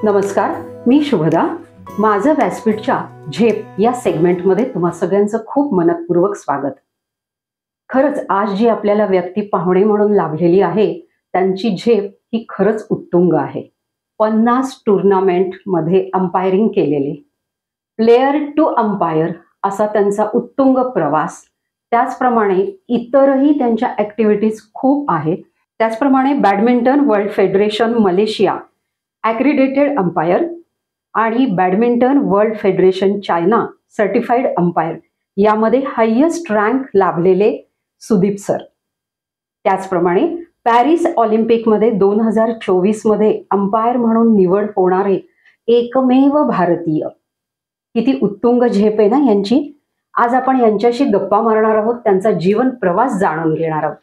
नमस्कार, मी शुभदा. माझं व्यासपीठच्या झेप या सेगमेंटमध्ये तुम्हा सगळ्यांचं खूप मनपूर्वक स्वागत. खरंच आज जी आपल्याला व्यक्ती पाहुणे म्हणून लाभलेली आहे त्यांची झेप ही खरंच उत्तुंग आहे. 50 टुर्नामेंटमध्ये अंपायरिंग केलेले, प्लेयर टू अंपायर असा त्यांचा उत्तुंग प्रवास. त्याचप्रमाणे इतरही त्यांच्या ॲक्टिव्हिटीज खूप आहेत. त्याचप्रमाणे badminton world federation Malaysia accredited umpire आणि badminton world federation China certified umpire यामध्ये हायेस्ट रँक लाभलेले सुदीप सर. त्याचप्रमाणे पॅरिस ऑलिम्पिकमध्ये 2024 मध्ये अंपायर म्हणून निवड होणारे एकमेव भारतीय. किती उत्तुंग झेप आहे ना यांची. आज आपण यांच्याशी गप्पा मारणार आहोत, त्यांचा जीवन प्रवास जाणून घेणार आहोत.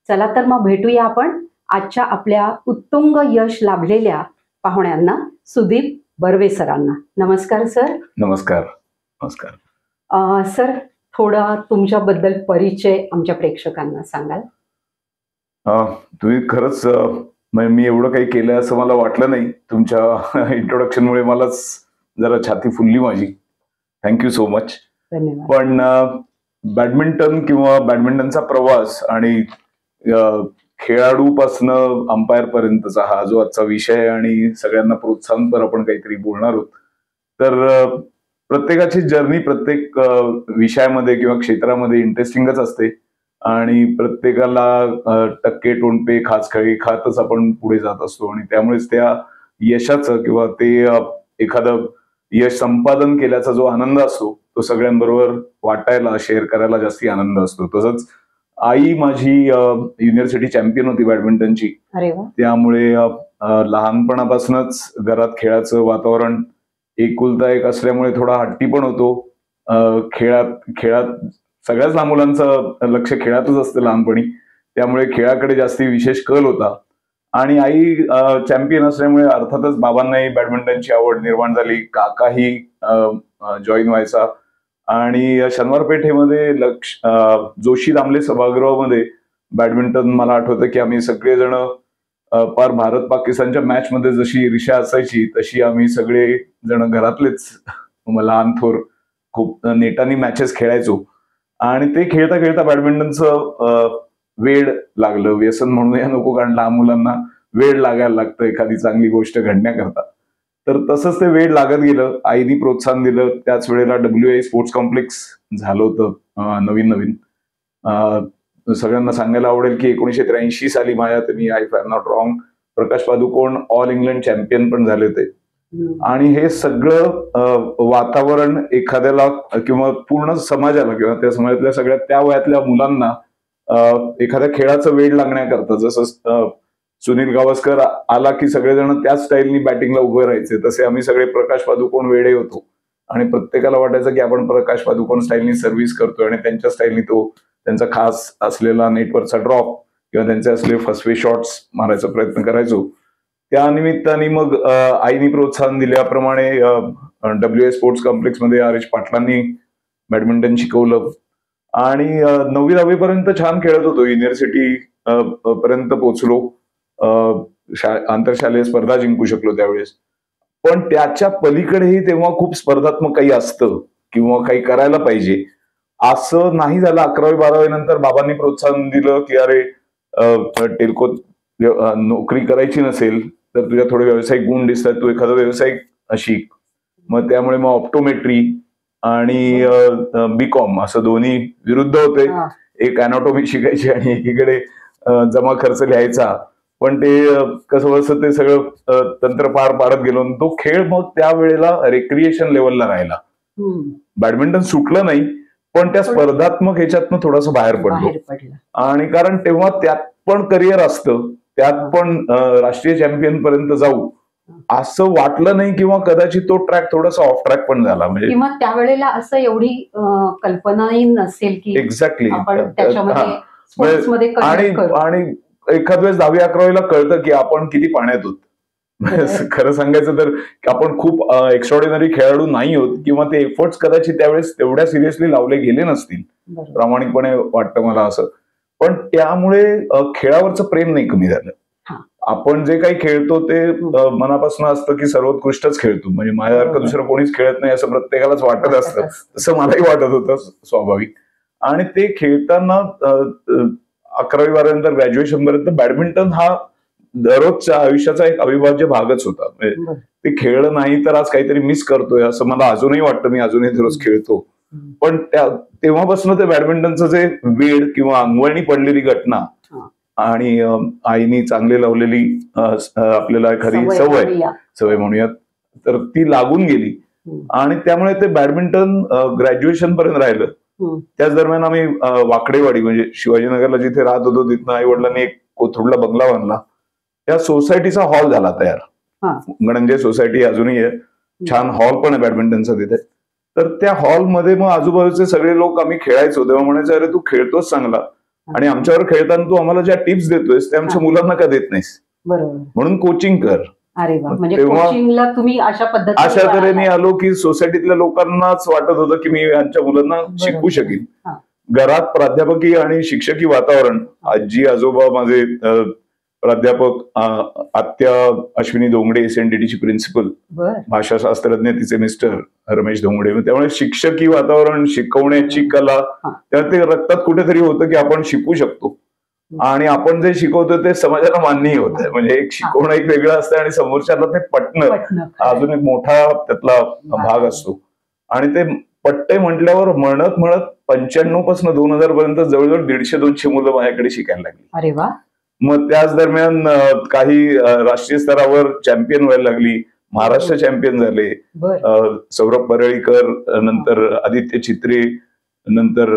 चला तर मग भेटूया आपण आजच्या आपल्या उत्तुंग यश लाभलेल्या पाहुण्यांना, सुदीप बर्वे सरांना. नमस्कार सर. नमस्कार. नमस्कार सर, थोडा तुमच्याबद्दल परिचय आमच्या प्रेक्षकांना सांगाल? तुम्ही खरंच मी एवढं काही केलं असं मला वाटलं नाही. तुमच्या इंट्रोडक्शनमुळे मलाच जरा छाती फुलली माझी. Thank you so much. धन्यवाद. पण बॅडमिंटन किंवा बॅडमिंटनचा प्रवास आणि खेळाडूपासनं अंपायर पर्यंतचा हा जो आजचा विषय आहे आणि सगळ्यांना प्रोत्साहनपर आपण काहीतरी बोलणार आहोत. तर प्रत्येकाची जर्नी प्रत्येक विषयामध्ये किंवा क्षेत्रामध्ये इंटरेस्टिंगच असते आणि प्रत्येकाला टक्के टोणपे खाचखळी खातच आपण पुढे जात असतो आणि त्यामुळेच त्या यशाचं किंवा ते एखादं यश संपादन केल्याचा जो आनंद असतो तो सगळ्यांबरोबर वाटायला, शेअर करायला जास्ती आनंद असतो. तसंच आई माझी युनिव्हर्सिटी चॅम्पियन होती बॅडमिंटनची. त्यामुळे लहानपणापासूनच घरात खेळाचं वातावरण एकुलता एक असल्यामुळे थोडा हट्टी पण होतो. खेळात सगळ्याच लहान मुलांचं लक्ष खेळातच असतं लहानपणी, त्यामुळे खेळाकडे जास्ती विशेष कल होता. आणि आई चॅम्पियन असल्यामुळे अर्थातच बाबांनाही बॅडमिंटनची आवड निर्माण झाली. काकाही जॉईन व्हायचा आणि शनिवार पेठेमध्ये जोशी दामले सभागृहामध्ये बॅडमिंटन मला आठवतं की आम्ही सगळेजण पार भारत पाकिस्तानच्या मॅच मध्ये जशी ईर्ष्या असायची तशी आम्ही सगळे जण घरातलेच लहान थोर खूप नेटानी मॅचेस खेळायचो. आणि ते खेळता खेळता बॅडमिंटनचं वेड लागलं. व्यसन म्हणूया नको, कारण लहान मुलांना वेड लागायला लागतं एखादी चांगली गोष्ट घडण्याकरता. तर तसंच ते वेळ लागत गेलं. आईनी प्रोत्साहन दिलं. त्याच वेळेला WI स्पोर्ट्स कॉम्प्लेक्स झालं होतं नवीन. सगळ्यांना सांगायला आवडेल की 1983 साली माझ्या तुम्ही I am not wrong Prakash Padukone all England champion पण झाले होते. आणि हे सगळं वातावरण एखाद्याला किंवा पूर्ण समाजाला किंवा त्या समाजातल्या सगळ्या त्या वयातल्या मुलांना एखाद्या खेळाचं वेड लागण्याकरता, जसं सुनील गावस्कर आला की सगळेजण त्याच स्टाईलनी बॅटिंगला उभे राहायचे, तसे आम्ही सगळे प्रकाश पादुकोण वेडे होतो. आणि प्रत्येकाला वाटायचं की आपण प्रकाश पादुकोण स्टाईलनी सर्व्हिस करतोय आणि त्यांच्या स्टाईलनी तो त्यांचा खास असलेला नेटवरचा ड्रॉप किंवा त्यांचे असलेले फसवे शॉट्स मारायचा प्रयत्न करायचो. त्या निमित्ताने मग आईनी प्रोत्साहन दिल्याप्रमाणे WI स्पोर्ट्स कॉम्प्लेक्समध्ये RH पाटलांनी बॅडमिंटन शिकवलं आणि 9वी-10वी पर्यंत छान खेळत होतो. युनिव्हर्सिटी पर्यंत पोहोचलो. आंतरशालेय स्पर्धा जिंकू शकलो त्यावेळेस. पण त्याच्या पलीकडेही तेव्हा खूप स्पर्धात्मक काही असतं किंवा काही करायला पाहिजे असं नाही झालं. 11वी-12वी नंतर बाबांनी प्रोत्साहन दिलं की अरे टेल्कोत नोकरी करायची नसेल तर तुझ्या थोडे व्यावसायिक गुण दिसतात, तू एखादा व्यावसायिक शिक. मग त्यामुळे मग ऑप्टोमेट्री आणि BCom असं दोन्ही विरुद्ध होते. एक अॅनाटॉमी शिकायची आणि एकीकडे जमा खर्च लिहायचा. पण ते कसं बसं ते सगळं तंत्र पार पाडत गेलो. तो खेळ मग त्यावेळेला रेक्रिएशन लेवलला राहिला. बॅडमिंटन सुटलं नाही पण त्या स्पर्धात्मक ह्याच्यातनं थोडंसं बाहेर पडलो. आणि कारण तेव्हा त्यात पण करिअर असतं, त्यात पण राष्ट्रीय चॅम्पियन पर्यंत जाऊ असं वाटलं नाही किंवा कदाचित तो ट्रॅक थोडासा ऑफ ट्रॅक पण झाला. म्हणजे किंवा त्यावेळेला असं एवढी कल्पनाही नसेल की एक्झॅक्टली आपण त्याच्यामध्ये स्पोर्ट्समध्ये आणि करिअर करू. आणि एखाद वेळेस 10वी-11वीला कळतं की आपण किती पाण्यात होत. खरं सांगायचं तर आपण खूप एक्स्ट्रॉर्डिनरी खेळाडू नाही होत किंवा ते एफर्ट्स कदाचित त्यावेळेस तेवढ्या सिरियसली लावले गेले नसतील, बरोबर. प्रामाणिकपणे वाटतं मला असं. पण त्यामुळे खेळावरचं प्रेम नाही कमी झालं. हा. आपण जे काही खेळतो ते मनापासून असतं की सर्वोत्कृष्टच खेळतो, म्हणजे माझ्यासारखं बरोबर. दुसरं कोणीच खेळत नाही असं प्रत्येकालाच वाटत असतं. तसं मलाही वाटत होतं स्वाभाविक. आणि ते खेळताना 11वी-12वी नंतर ग्रॅज्युएशन पर्यंत बॅडमिंटन हा दररोजच्या आयुष्याचा एक अविभाज्य भागच होता. म्हणजे बरं. ते खेळलं नाही तर आज काहीतरी मिस करतोय असं मला अजूनही वाटतं. मी अजूनही दररोज खेळतो. पण तेव्हापासून ते बॅडमिंटनचं जे वेळ किंवा अंगवळणी पडलेली घटना आणि आईनी चांगली लावलेली आपल्याला एखादी सवय म्हणूयात, तर ती लागून गेली. आणि त्यामुळे ते बॅडमिंटन ग्रॅज्युएशन पर्यंत राहिलं. त्याच दरम्यान आम्ही वाकडेवाडी म्हणजे शिवाजीनगरला जिथे राहत होतो तिथनं आई वडिलांनी एक कोथरूडला बंगला बांधला. त्या सोसायटीचा हॉल झाला तयार. गणंजे सोसायटी अजूनही आहे, छान हॉल पण आहे बॅडमिंटनचा तिथे. तर त्या हॉलमध्ये मग आजूबाजूचे सगळे लोक आम्ही खेळायचो तेव्हा म्हणायचे, अरे तू खेळतोस चांगला आणि आमच्यावर खेळताना तू आम्हाला ज्या टिप्स देतोयस त्या आमच्या मुलांना का देत नाहीस, म्हणून कोचिंग कर. अरे वा, म्हणजे कोचिंगला तुम्ही अशा तऱ्हेने आलो की सोसायटीतल्या लोकांनाच वाटत होतं की मी यांच्या मुलांना शिकवू शकेन. घरात प्राध्यापकी आणि शिक्षकी वातावरण, आजी आजोबा माझे प्राध्यापक, आत्या अश्विनी धोंगडे SNDT ची प्रिन्सिपल, भाषाशास्त्रज्ञ तिचे मिस्टर रमेश धोंगडे. त्यामुळे शिक्षकी वातावरण, शिकवण्याची कला, त्यात ते रक्तात कुठेतरी होतं की आपण शिकू शकतो आणि आपण जे शिकवतो ते समाजाला मान्यही होत आहे. म्हणजे एक शिकवणं एक वेगळं असतं आणि समोरच्याला ते पटणं अजून एक मोठा त्यातला भाग असतो. आणि ते पट्टे म्हटल्यावर म्हणत 95 पासून 2000 पर्यंत जवळजवळ 150-200 मुलं माझ्याकडे शिकायला लागली. अरे वा. मग त्याच दरम्यान काही राष्ट्रीय स्तरावर चॅम्पियन व्हायला लागली, महाराष्ट्र चॅम्पियन झाले. सौरभ परळीकर, नंतर आदित्य चित्रे, नंतर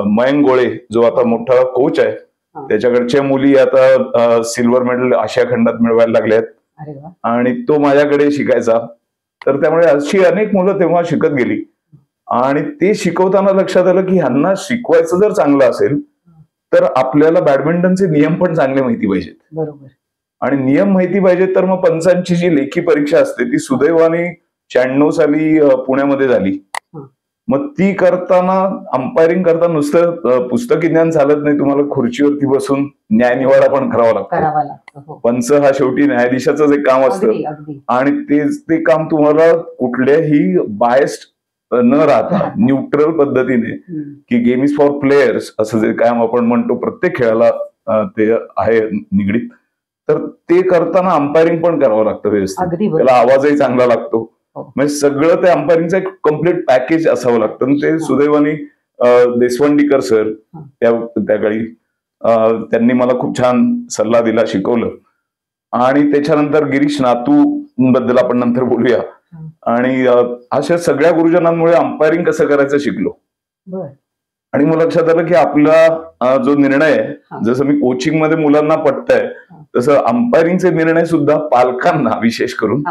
मयंक गोळे जो आता मोठा कोच आहे, त्याच्याकडच्या मुली आता सिल्वर मेडल आशिया खंडात मिळवायला लागल्यात आणि तो माझ्याकडे शिकायचा. तर त्यामुळे अशी अनेक मुलं तेव्हा शिकत गेली आणि ते शिकवताना लक्षात आलं की ह्यांना शिकवायचं जर चांगलं असेल तर आपल्याला बॅडमिंटनचे नियम पण चांगले माहिती पाहिजेत. बरोबर. आणि नियम माहिती पाहिजेत तर मग पंचांची जी लेखी परीक्षा असते ती सुदैवाने 96 साली पुण्यामध्ये झाली. मग ती करताना अंपायरिंग करताना नुसतं पुस्तकी ज्ञान चालत नाही, तुम्हाला खुर्चीवरती बसून न्यायनिवाडा पण करावा लागतो. पंच हा शेवटी न्यायाधीशाचं एक काम असतं आणि ते काम तुम्हाला कुठल्याही बायस्ड न राहता न्यूट्रल पद्धतीने, की गेम इज फॉर प्लेयर्स असं जे काम आपण म्हणतो प्रत्येक खेळाला ते आहे निगडीत, तर ते करताना अंपायरिंग पण करावं लागतं व्यवस्थित. त्याला आवाजही चांगला लागतो. म्हणजे सगळं ते अंपायरिंगचं एक कम्प्लीट पॅकेज असावं लागतं. ते सुदैवाने देशवंडीकर सर त्याकाळी त्यांनी मला खूप छान सल्ला दिला, शिकवलं. आणि त्याच्यानंतर गिरीश नातू बद्दल आपण नंतर बोलूया. आणि अशा सगळ्या गुरुजनांमुळे अंपायरिंग कसं करायचं शिकलो. आणि मग लक्षात आलं की आपला जो निर्णय आहे, जसं मी कोचिंग मध्ये मुलांना पटतंय तसं अंपायरिंगचे निर्णय सुद्धा पालकांना, विशेष करून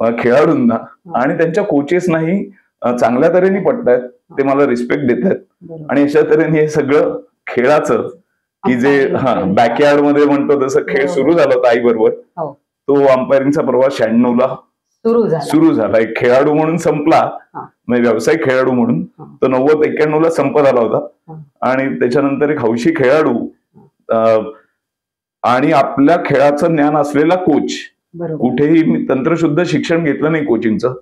खेळाडूंना आणि त्यांच्या कोचेसनाही चांगल्या तऱ्हेने पटतायत. ते मला रिस्पेक्ट देत आहेत. आणि अशा तऱ्हेने हे सगळं खेळाचं की जे बॅकयार्ड मध्ये म्हणतो तसं खेळ सुरू झाला होता आई बरोबर. तो अंपायरिंगचा प्रवास 96ला सुरू झाला. एक खेळाडू म्हणून संपला, म्हणजे व्यावसायिक खेळाडू म्हणून तो 90-91ला संपत आला होता. आणि त्याच्यानंतर एक हौशी खेळाडू आणि आपल्या खेळाचं ज्ञान असलेला कोच. कुठेही मी तंत्रशुद्ध शिक्षण घेतलं नाही कोचिंगचं,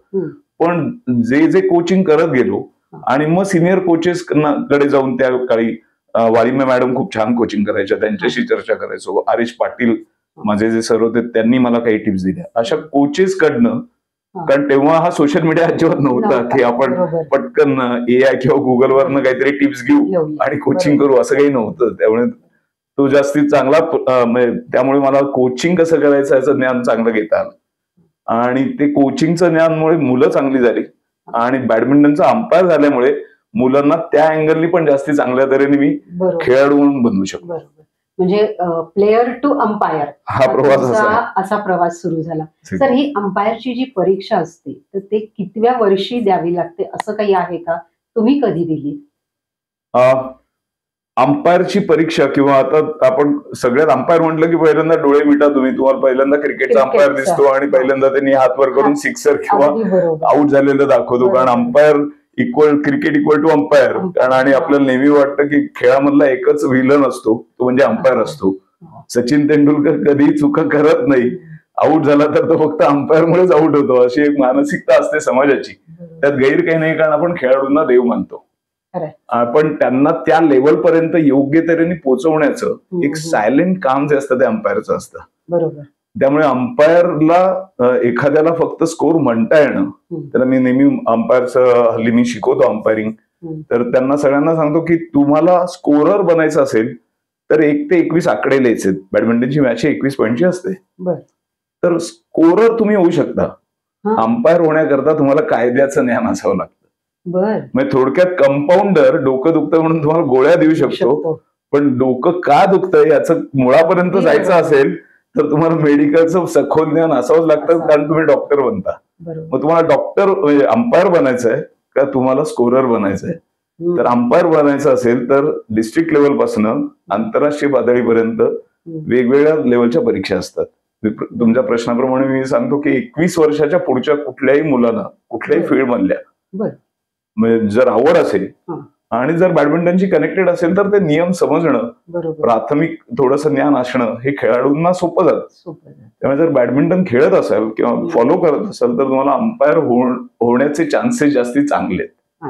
पण जे कोचिंग करत गेलो आणि मग सिनियर कोचेस कडे जाऊन, त्या काळी वाळिंबे मॅडम खूप छान कोचिंग करायच्या, त्यांच्याशी चर्चा करायचो. आरिश पाटील माझे जे सर होते त्यांनी मला काही टिप्स दिल्या अशा कोचेस कडनं. कारण तेव्हा हा सोशल मीडिया अजिबात नव्हता की आपण पटकन AI किंवा गुगलवरनं काहीतरी टिप्स घेऊ आणि कोचिंग करू, असं काही नव्हतं. त्यामुळे तो जास्तीत चांगला, त्यामुळे मला कोचिंग कसं करायचं याचं ज्ञान चांगलं घेता आलं. आणि ते कोचिंगचं ज्ञानमुळे मुलं चांगली झाली आणि बॅडमिंटनचा अंपायर झाल्यामुळे मुलांना त्या अँगलनी पण जास्ती चांगल्या तऱ्हेने मी खेळाडू म्हणून बनवू शकतो. म्हणजे प्लेयर टू अंपायर हा प्रवास असा आहे. असा प्रवास सुरू झाला. सर, ही अंपायरची जी परीक्षा असते तर ते कितव्या वर्षी द्यावी लागते असं काही आहे का? तुम्ही कधी दिली? अंपायरची परीक्षा किंवा आता आपण सगळ्यात अंपायर म्हटलं की पहिल्यांदा डोळे मिटा तुम्हाला पहिल्यांदा क्रिकेटचा अंपायर दिसतो आणि पहिल्यांदा त्यांनी हात वर करून सिक्सर किंवा आउट झालेलं दाखवतो. कारण umpire cricket equal to umpire. आणि आपल्याला नेहमी वाटतं की खेळामधला एकच विलन असतो, तो म्हणजे अंपायर असतो. सचिन तेंडुलकर कधीही चुका करत नाही. आउट झाला तर तो फक्त अंपायरमुळेच आउट होतो, अशी एक मानसिकता असते समाजाची. त्यात गैर काही नाही, कारण आपण खेळाडूंना देव मानतो. पण त्यांना त्या लेवल पर्यंत योग्य तऱ्हेने पोहोचवण्याचं एक सायलेंट काम जे असतं ते अंपायरचं असतं. बरोबर. त्यामुळे अंपायरला एखाद्याला फक्त स्कोर म्हणता येणं, त्याला मी नेहमी अंपायरचं हल्ली मी शिकवतो अंपायरिंग, तर त्यांना सगळ्यांना सांगतो की तुम्हाला स्कोरर बनायचं असेल तर 1 ते 21 आकडे लिहायचे. बॅडमिंटनची मॅच 21 पॉईंटची असते. तर स्कोरर तुम्ही होऊ शकता. अंपायर होण्याकरता तुम्हाला कायद्याचं ज्ञान असावं लागतं. म्हणजे थोडक्यात कंपाऊंडर डोकं दुखतं म्हणून तुम्हाला गोळ्या देऊ शकतो, पण डोकं का दुखतं याचं मुळापर्यंत जायचं असेल तर तुम्हाला मेडिकलचं सखोल ज्ञान असावंच लागतं, कारण तुम्ही डॉक्टर बनता. मग तुम्हाला डॉक्टर म्हणजे अंपायर बनायचंय का तुम्हाला स्कोरर बनायचंय? तर अंपायर बनायचं असेल तर डिस्ट्रिक्ट लेवल पासून आंतरराष्ट्रीय पातळीपर्यंत वेगवेगळ्या लेवलच्या परीक्षा असतात. तुमच्या प्रश्नाप्रमाणे मी सांगतो की 21 वर्षाच्या पुढच्या कुठल्याही मुलांना कुठल्याही फील्ड मधल्या म्हणजे जर आवड असेल आणि जर बॅडमिंटनची कनेक्टेड असेल तर ते नियम समजणं, प्राथमिक थोडंसं ज्ञान असणं हे खेळाडूंना सोपं जातं. त्यामुळे जर बॅडमिंटन खेळत असाल किंवा फॉलो करत असाल तर तुम्हाला अंपायर होण्याचे चान्सेस जास्ती चांगले आहेत.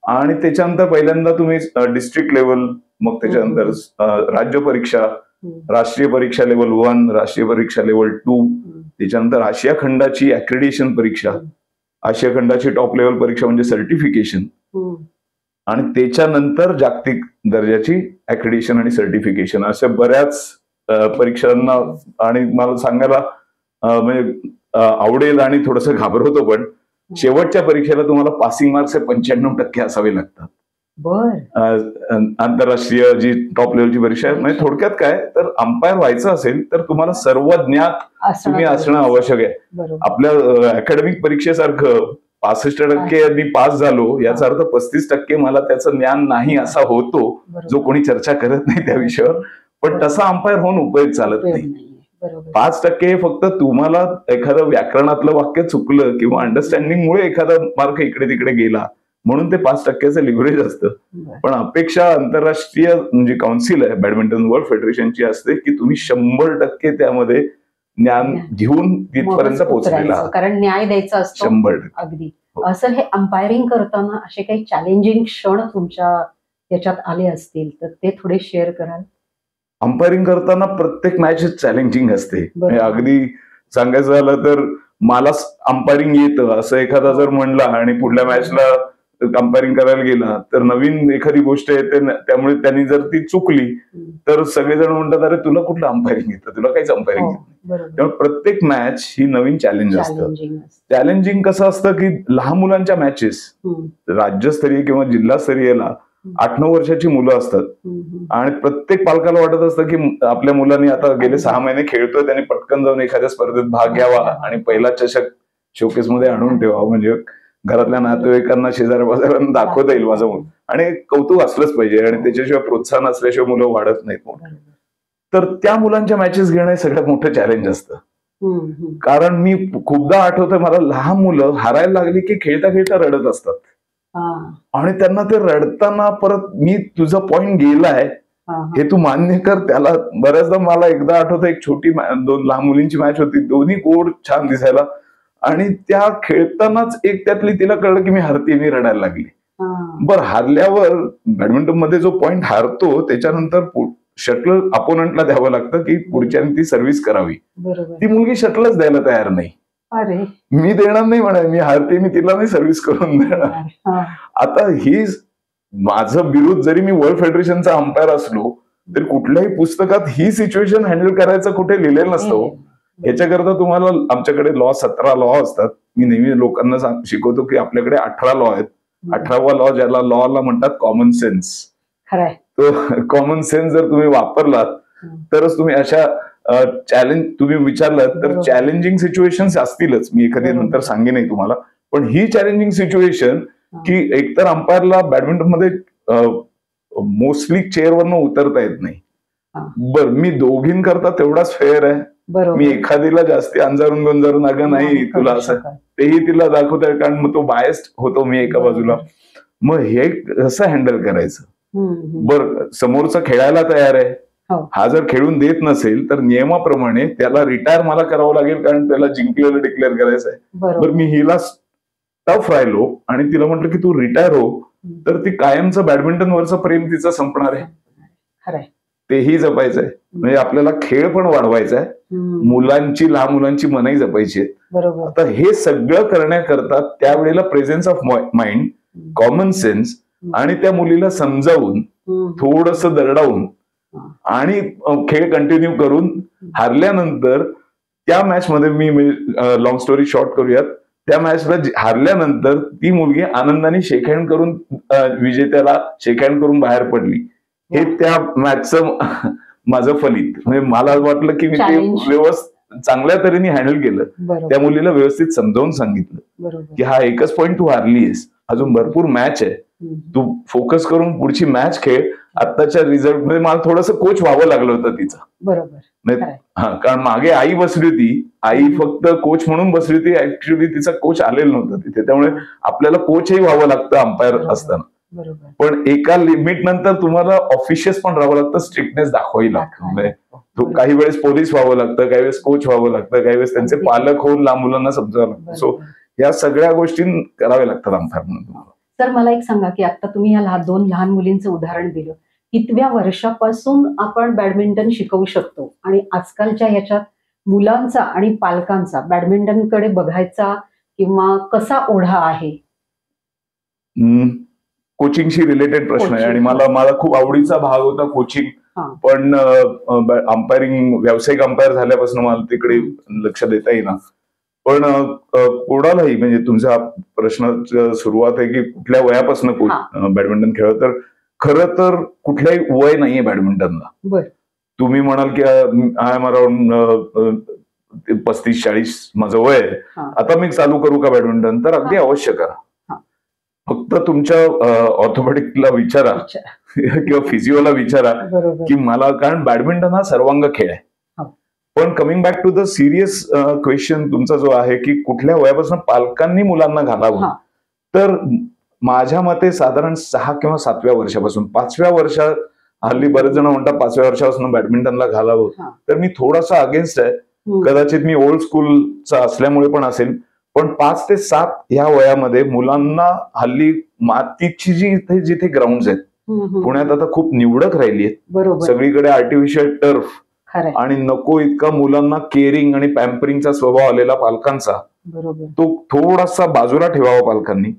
आणि त्याच्यानंतर पहिल्यांदा तुम्ही डिस्ट्रिक्ट लेवल, मग त्याच्यानंतर राज्य परीक्षा, राष्ट्रीय परीक्षा लेवल 1, राष्ट्रीय परीक्षा लेवल 2, त्याच्यानंतर आशिया खंडाची ऍक्रेडिशन परीक्षा, आशिया खंडाची टॉप लेवल परीक्षा म्हणजे सर्टिफिकेशन, आणि त्याच्यानंतर जागतिक दर्जाची ऍक्रेडिशन आणि सर्टिफिकेशन, अशा बऱ्याच परीक्षांना. आणि मला सांगायला म्हणजे आवडेल आणि थोडंसं घाबरवतो, पण शेवटच्या परीक्षेला तुम्हाला पासिंग मार्क्स 95% असावे लागतात. आंतरराष्ट्रीय जी टॉप लेवलची परीक्षा आहे. म्हणजे थोडक्यात काय, तर अंपायर व्हायचं असेल तर तुम्हाला सर्व ज्ञात तुम्ही असणं आवश्यक आहे. आपल्या अकॅडमिक परीक्षेसारखं 65% मी पास झालो याचा अर्थ 35% मला त्याचं ज्ञान नाही असा होतो, जो कोणी चर्चा करत नाही त्या विषयावर. पण तसा अंपायर होऊन उपयोग चालत नाही. 5% फक्त तुम्हाला एखादं व्याकरणातलं वाक्य चुकलं किंवा अंडरस्टँडिंगमुळे एखादा मार्क इकडे तिकडे गेला म्हणून ते 5%चं लिव्हरेज असतं. पण अपेक्षा आंतरराष्ट्रीय म्हणजे काउन्सिल आहे बॅडमिंटन वर्ल्ड फेडरेशनची असते की तुम्ही 100% त्यामध्ये ज्ञान घेऊन तिथपर्यंत पोहोचलेला, कारण न्याय द्यायचा असतो 100%. अगदी. असं हे अंपायरिंग करताना असे काही चॅलेंजिंग क्षण तुमच्या याच्यात आले असतील तर ते थोडे शेअर कराल? अंपायरिंग करताना प्रत्येक मॅच चॅलेंजिंग असते. अगदी सांगायचं झालं तर मला अंपायरिंग येतं असं एखादा जर म्हणला आणि पुढल्या मॅचला अंपायरिंग करायला गेला तर नवीन एखादी गोष्ट येते, त्यामुळे त्यांनी जर ती चुकली तर सगळेजण म्हणतात अरे तुला कुठलं अंपायरिंग येतं, तुला काहीच अंपायरिंग येत नाही. त्यामुळे प्रत्येक मॅच ही नवीन चॅलेंज असतं. चॅलेंजिंग कसं असतं की लहान मुलांच्या मॅचेस राज्यस्तरीय किंवा जिल्हास्तरीयला 8-9 वर्षाची मुलं असतात आणि प्रत्येक पालकाला वाटत असतं की आपल्या मुलांनी आता गेले 6 महिने खेळतोय, त्यांनी पटकन जाऊन एखाद्या स्पर्धेत भाग घ्यावा आणि पहिला चषक शोकेस मध्ये आणून ठेवावा, म्हणजे घरातल्या नातेवाईकांना शेजाऱ्या पाजाऱ्यांना दाखवता येईल माझं मुलं. आणि कौतुक असलंच पाहिजे आणि त्याच्याशिवाय प्रोत्साहन असल्याशिवाय मुलं वाढत नाहीत. तर त्या मुलांच्या मॅचेस घेणं हे सगळ्यात मोठं चॅलेंज असतं. कारण मी खूपदा आठवतंय मला लहान मुलं हारायला लागली की खेळता खेळता रडत असतात आणि त्यांना ते रडताना परत मी तुझा पॉइंट गेलाय हे तू मान्य कर त्याला. बऱ्याचदा मला एकदा आठवतं एक छोटी 2 लहान मुलींची मॅच होती, दोन्ही गोड छान दिसायला, आणि त्या खेळतानाच एक त्यातली तिला कळलं की मी हरते, मी रडायला लागली. बरं, हारल्यावर बॅडमिंटन मध्ये जो पॉइंट हारतो त्याच्यानंतर शटल अपोनंटला द्यावं लागतं की पुढच्याने ती सर्व्हिस करावी. ती मुलगी शटलच द्यायला तयार नाही. मी देणार नाही म्हणा, मी हारते, मी तिला नाही सर्व्हिस करून देणार. आता ही माझं विरुद्ध जरी मी वर्ल्ड फेडरेशनचा अंपायर असलो तरी कुठल्याही पुस्तकात ही सिच्युएशन हँडल करायचं कुठे लिहिलेलं नसतं. याच्याकरता तुम्हाला आमच्याकडे 17 लॉ असतात. मी नेहमी लोकांना शिकवतो की आपल्याकडे 18 लॉ आहेत. 18वा लॉ ज्याला लॉला म्हणतात कॉमन सेन्स. तो कॉमन सेन्स जर तुम्ही वापरलात तरच तुम्ही अशा चॅलेंज तुम्ही विचारलं तर बरोबर. चॅलेंजिंग सिच्युएशन्स असतीलच, मी एखादी बरोबर. नंतर सांगेनही तुम्हाला. पण ही चॅलेंजिंग सिच्युएशन हा. की एकतर अंपायरला बॅडमिंटन मध्ये मोस्टली चेअरवरनं उतरता येत नाही. हा. बर, मी दोघींकरता तेवढाच फेअर आहे. बरोबर. मी एखादीला जास्ती अंजारून गोंजारून अगं नाही करू तुला असं शकत. तेही तिला दाखवतंय, कारण मग तो बायस्ड होतो मी एका बरोबर. बाजूला. मग हे कसं हँडल करायचं? हम्म. बर, समोरचा खेळायला तयार आहे, हो. हा जर खेळून देत नसेल तर नियमाप्रमाणे त्याला रिटायर मला करावं लागेल, कारण त्याला जिंकलेलं डिक्लेअर करायचं आहे. बरोबर. बरं, मी हिला टफ राहिलो आणि तिला म्हटलं की तू रिटायर हो, तर ती कायमचं बॅडमिंटन वरचं प्रेम तिचं संपणार आहे. खरंय. तेही जपायचंय. म्हणजे आपल्याला खेळ पण वाढवायचा आहे, मुलांची, लहान मुलांची मनही जपायची आहेत. बरोबर. आता हे सगळं करण्याकरता त्यावेळेला presence of mind, common sense आणि त्या मुलीला समजावून थोडस दरडावून आणि खेळ कंटिन्यू करून हारल्यानंतर त्या मॅच मध्ये मी लॉंग स्टोरी शॉर्ट करूयात, त्या मॅचला हारल्यानंतर ती मुलगी आनंदाने शेक हँड करून विजेत्याला शेक हँड करून बाहेर पडली. हे त्या मॅचचं माझं फलित. म्हणजे मला वाटलं की मी ते व्यवस्थित चांगल्या तऱ्हेने हँडल केलं. त्या मुलीला व्यवस्थित समजावून सांगितलं की हा एकच पॉईंट तू हारलीस, अजून भरपूर मॅच आहे, तू फोकस करून पुढची मॅच खेळ. आत्ताच्या रिझल्ट मध्ये मला थोडंसं कोच व्हावं लागलं होतं तिचं. बरोबर. हा, कारण मागे आई बसली होती, आई फक्त कोच म्हणून बसली होती, ऍक्च्युअली तिचा कोच आलेला नव्हता तिथे. त्यामुळे आपल्याला कोचही व्हावं लागतं अंपायर असताना. पण एका लिमिट नंतर तुम्हाला ऑफिशियस पण राहावं लागतं, स्ट्रिक्टनेस दाखवावी लागतं. काही वेळेस पोलीस व्हावं लागतं, काही वेळेस कोच व्हावं लागतं, काही वेळेस त्यांचे पालक होऊन लहान मुलांना समजावं लागतं. सो या सगळ्या गोष्टी कराव्या लागतात अंपायर म्हणून तुम्हाला. सर, मला एक सांगा की आता तुम्ही या दोन लहान मुलींचं उदाहरण दिलं, कितव्या वर्षापासून आपण बॅडमिंटन शिकवू शकतो आणि आजकालच्या ह्याच्यात मुलांचा आणि पालकांचा बॅडमिंटनकडे बघायचा किंवा कसा ओढा आहे? कोचिंगशी रिलेटेड प्रश्न आहे आणि मला खूप आवडीचा भाग होता कोचिंग. पण अंपायरिंग, व्यावसायिक अंपायर झाल्यापासून मला तिकडे लक्ष देता येईना. पण कोणालाही, म्हणजे तुमचा प्रश्न सुरुवात आहे की कुठल्या वयापासून बॅडमिंटन खेळ, तर खरं तर कुठल्याही वय नाहीये बॅडमिंटनला. तुम्ही म्हणाल की आय एम अराउंड 35-40 माझं वय आहे, आता मी चालू करू का बॅडमिंटन, तर अगदी अवश्य करा. फक्त तुमच्या ऑर्थोपेडिकला विचारा किंवा फिजिओला विचारा की मला, कारण बॅडमिंटन हा सर्वांग खेळ आहे. पण coming back to the serious question तुमचा जो आहे की कुठल्या वयापासून पालकांनी मुलांना घालावं, तर माझ्या मते साधारण 6 किंवा 7व्या वर्षापासून. 5व्या वर्षात हल्ली बरेच जण म्हणतात 5व्या वर्षापासून बॅडमिंटनला घालावं, तर मी थोडासा अगेन्स्ट आहे. कदाचित मी ओल्ड स्कूलचा असल्यामुळे पण असेल, पण 5 ते 7 या वयामध्ये मुलांना हल्ली मातीची जी जिथे ग्राउंड आहेत, पुण्यात आता खूप निवडक राहिली आहेत, सगळीकडे आर्टिफिशियल टर्फ, आणि नको इतका मुलांना केअरिंग आणि पॅम्परिंगचा स्वभाव आलेला पालकांचा, तो थोडासा बाजूला ठेवावा पालकांनी.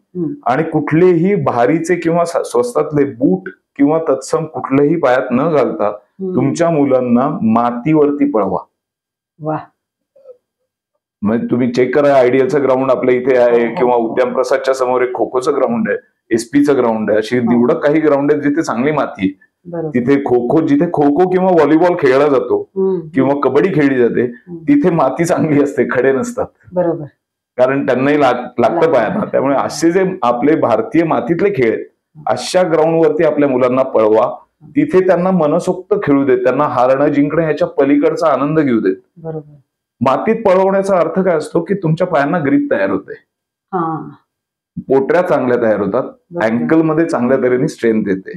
आणि कुठलेही भारीचे किंवा स्वस्तातले बूट किंवा तत्सम कुठलेही पायात न घालता तुमच्या मुलांना मातीवरती पळवा. म्हणजे तुम्ही चेक करा, आयडियलचं ग्राउंड आपल्या इथे आहे किंवा उद्यान प्रसादच्या समोर एक खो खोचं ग्राउंड आहे, एसपीचं ग्राउंड आहे, अशी निवडक काही ग्राउंड आहेत जिथे चांगली माती आहे. तिथे जिथे खो खो किंवा व्हॉलीबॉल खेळला जातो किंवा कबड्डी खेळली जाते, तिथे माती चांगली असते, खडे नसतात. कारण त्यांनाही लागतं पायांना. त्यामुळे असे जे आपले भारतीय मातीतले खेळ आहेत, अशा ग्राउंडवरती आपल्या मुलांना पळवा. तिथे त्यांना मनसोक्त खेळू देत, त्यांना हारणं जिंकणं ह्याच्या पलीकडचा आनंद घेऊ देत. मातीत पळवण्याचा अर्थ काय असतो की तुमच्या पायांना ग्रीप तयार होते, पोटऱ्या चांगल्या तयार होतात, अँकल मध्ये चांगल्या तऱ्हेने स्ट्रेंथ येते.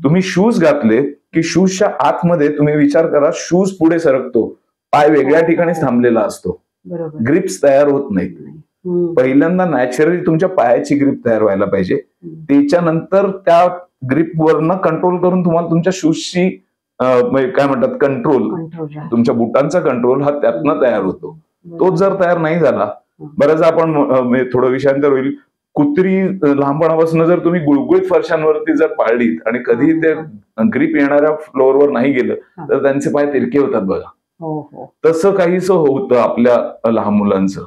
तुम्ही शूज घातले की शूजच्या आतमध्ये तुम्ही विचार करा, शूज पुढे सरकतो, पाय वेगळ्या ठिकाणीच थांबलेला असतो, ग्रिप्स तयार होत नाहीत. पहिल्यांदा नॅचरली तुमच्या पायाची ग्रिप तयार व्हायला पाहिजे, त्याच्यानंतर त्या ग्रिपवरनं कंट्रोल करून तुम्हाला तुमच्या शूजची काय म्हणतात कंट्रोल, तुमच्या बुटांचा कंट्रोल हा त्यातनं तयार होतो. तो जर तयार नाही झाला, बऱ्याचदा आपण थोडं विषयांतर होईल, कुत्री लहानपणापासून जर तुम्ही गुळगुळीत फरशांवरती जर पाळलीत आणि कधी ते ग्रीप येणाऱ्या फ्लोअरवर नाही गेलं तर त्यांचे पाय तिरके होतात बघा. तसं काहीच होतं आपल्या लहान मुलांचं.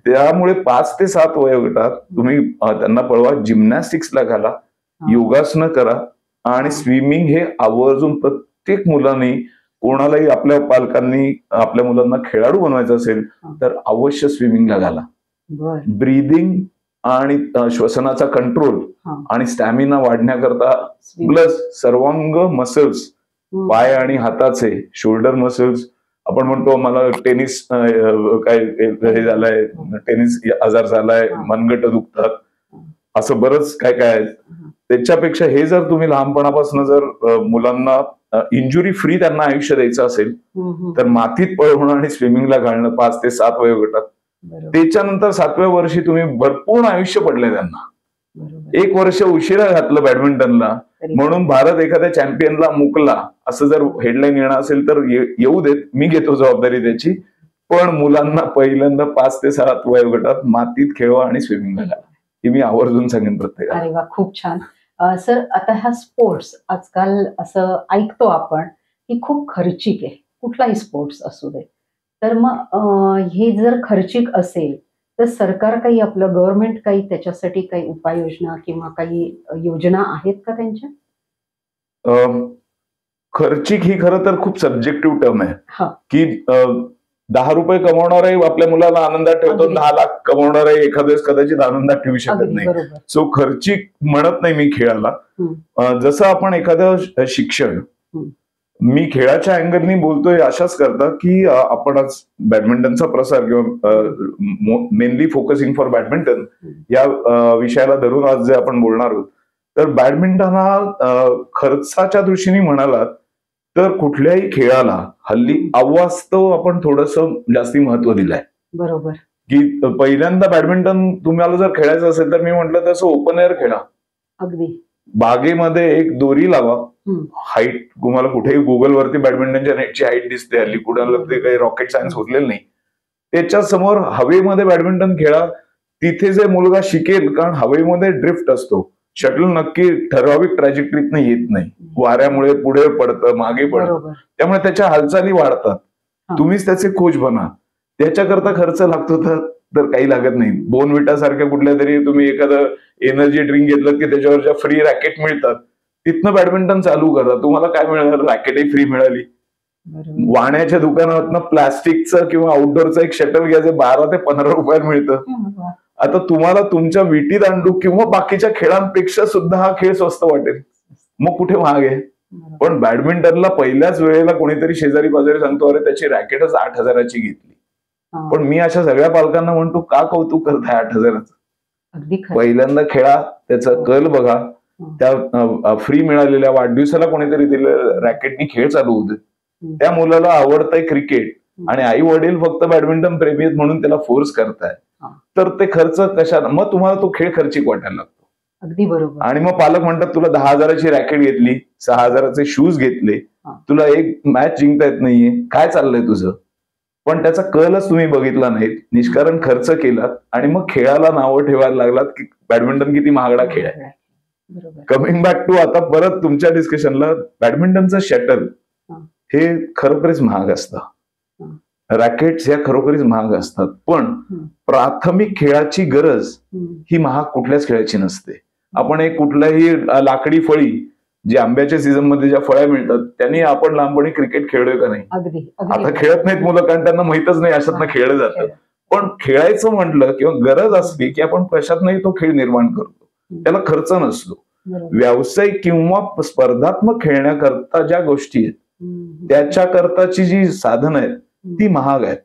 त्यामुळे 5 ते 7 वयोगटात तुम्ही त्यांना पळवा, जिम्नॅस्टिक्सला घाला, योगासनं करा आणि स्विमिंग हे आवर्जून प्रत्येक मुलांनी कोणालाही आपल्या पालकांनी आपल्या मुलांना खेळाडू बनवायचं असेल तर अवश्य स्विमिंगला घाला. बर. ब्रीदिंग आणि श्वसनाचा कंट्रोल आणि स्टॅमिना वाढण्याकरता प्लस सर्वांग मसल्स, पाय आणि हाताचे शोल्डर मसल्स, आपण म्हणतो मला टेनिस काय हे झालंय, टेनिस आजार झालाय, मनगट दुखतात, असं बरंच काय काय आहे. त्याच्यापेक्षा हे जर तुम्ही लहानपणापासून जर मुलांना इंजुरी फ्री त्यांना आयुष्य द्यायचं असेल तर मातीत पळवणं आणि स्विमिंगला घालणं 5 ते 7 वयोगटात. त्याच्यानंतर 7व्या वर्षी तुम्ही भरपूर आयुष्य पडले त्यांना. 1 वर्ष उशिरा घातलं बॅडमिंटनला म्हणून भारत एखाद्या चॅम्पियनला मुकला असं जर हेडलाईन येणं असेल तर येऊ देत, मी घेतो जबाबदारी त्याची. पण मुलांना पहिल्यांदा 5 ते 7 वयोगटात मातीत खेळवा आणि स्विमिंगला घाला, हे मी आवर्जून सांगेन प्रत्येकाला. अरे वा, खूप छान. सर, आता हा स्पोर्ट्स आजकाल असं ऐकतो आपण की खूप खर्चिक आहे, कुठलाही स्पोर्ट्स असू दे. तर मग हे जर खर्चिक असेल तर सरकार काही, आपलं गव्हर्नमेंट काही त्याच्यासाठी काही उपाययोजना किंवा काही योजना आहेत का त्यांच्या? खर्चिक ही खरं तर खूप सब्जेक्टिव्ह टर्म आहे हा. की 10 रुपये कमवणाराही आपल्या मुलाला आनंदात ठेवतो, 10 लाख कमवणाराही एखाद्या वेळेस कदाचित आनंदात ठेवू शकत नाही. सो खर्चिक म्हणत नाही मी खेळाला. जसं आपण एखादं शिक्षण, मी खेळाच्या अँगलनी बोलतोय अशाच करता की आपण आज बॅडमिंटनचा प्रसार किंवा मेनली फोकसिंग फॉर बॅडमिंटन या विषयाला धरून आज जे आपण बोलणार आहोत, तर बॅडमिंटन हा खर्चाच्या दृष्टीने म्हणालात तर कुठल्याही खेळाला हल्ली अवास्तव आपण थोडस जास्ती महत्व दिलंय. बरोबर. की पहिल्यांदा बॅडमिंटन तुम्हाला जर खेळायचं असेल तर मी म्हटलं तसं ओपन एअर खेळा. अगदी. बागेमध्ये एक दोरी लावा, हाईट तुम्हाला कुठेही गुगलवरती बॅडमिंटनच्या नेटची हाईट दिसते हल्ली, कुणाला ते काही रॉकेट सायन्स होतलेलं नाही. त्याच्या समोर हवेमध्ये बॅडमिंटन खेळा. तिथे जे मुलगा शिकेल, कारण हवेमध्ये ड्रिफ्ट असतो, शटल नक्की ठराविक ट्रॅजेक्टरीतनं येत नाही, वाऱ्यामुळे पुढे पडतं, मागे पडतं, त्यामुळे त्याच्या हालचाली वाढतात. तुम्हीच त्याचे कोच बना. त्याच्याकरता खर्च लागतो तर काही लागत नाही. बोनविटा सारख्या कुठल्या तरी तुम्ही एखादं एनर्जी ड्रिंक घेतलं की त्याच्यावरच्या फ्री रॅकेट मिळतात, तिथनं बॅडमिंटन चालू करा. तुम्हाला काय मिळणार? रॅकेटही फ्री मिळाली. वाण्याच्या दुकानातनं प्लास्टिकचं किंवा आउटडोअरचं एक शटल घ्यायचं 12 ते 15 रुपयात मिळतं. आता तुम्हाला तुमच्या विटी दांडू किंवा बाकीच्या खेळांपेक्षा सुद्धा हा खेळ स्वस्त वाटेल, मग कुठे महाग आहे? पण बॅडमिंटनला पहिल्याच वेळेला कोणीतरी शेजारी पाजारी सांगतो अरे त्याची रॅकेटच 8,000ची घेतली. पण मी अशा सगळ्या पालकांना म्हणतो का कौतुक करताय 8,000चं? पहिल्यांदा खेळा, त्याचा कल बघा, त्या फ्री मिळालेल्या वाढदिवसाला कोणीतरी दिलेल्या रॅकेटनी खेळ चालू होते. त्या मुलाला आवडतंय क्रिकेट आणि आई वडील फक्त बॅडमिंटन प्रेमी आहेत म्हणून त्याला फोर्स करताय, तर ते खर्च कशाला? मग तुम्हाला तो खेळ खर्चिक वाटायला लागतो. अगदी बरोबर. आणि मग पालक म्हणतात तुला 10,000ची रॅकेट घेतली, 6,000चे शूज घेतले, तुला एक मॅच जिंकता येत नाहीये, काय चाललंय तुझं? पण त्याचा कलच तुम्ही बघितला नाहीत, निष्कारण खर्च केलात आणि मग खेळाला नावं ठेवायला लागलात की बॅडमिंटन किती महागडा खेळ आहे. कमिंग बॅक टू आता परत तुमच्या डिस्कशनला, बॅडमिंटनचं शटल हे खरोखरीच महाग असतं, रॅकेट्स ह्या खरोखरीच महाग असतात. पण प्राथमिक खेळाची गरज ही महाग कुठल्याच खेळाची नसते. आपण एक कुठल्याही लाकडी फळी, जे आंब्याच्या सीझन मध्ये ज्या फळ्या मिळतात, त्यांनी आपण लहानपणी क्रिकेट खेळलोय का नाही? आता खेळत नाहीत मुलं, कारण त्यांना माहितच नाही अशातनं खेळलं जातं. पण खेळायचं म्हटलं किंवा गरज असली की आपण कशातनंही तो खेळ निर्माण करतो, त्याला खर्च नसतो. व्यावसायिक किंवा स्पर्धात्मक खेळण्याकरता ज्या गोष्टी आहेत त्याच्या करताची जी साधनं आहेत ती महाग आहेत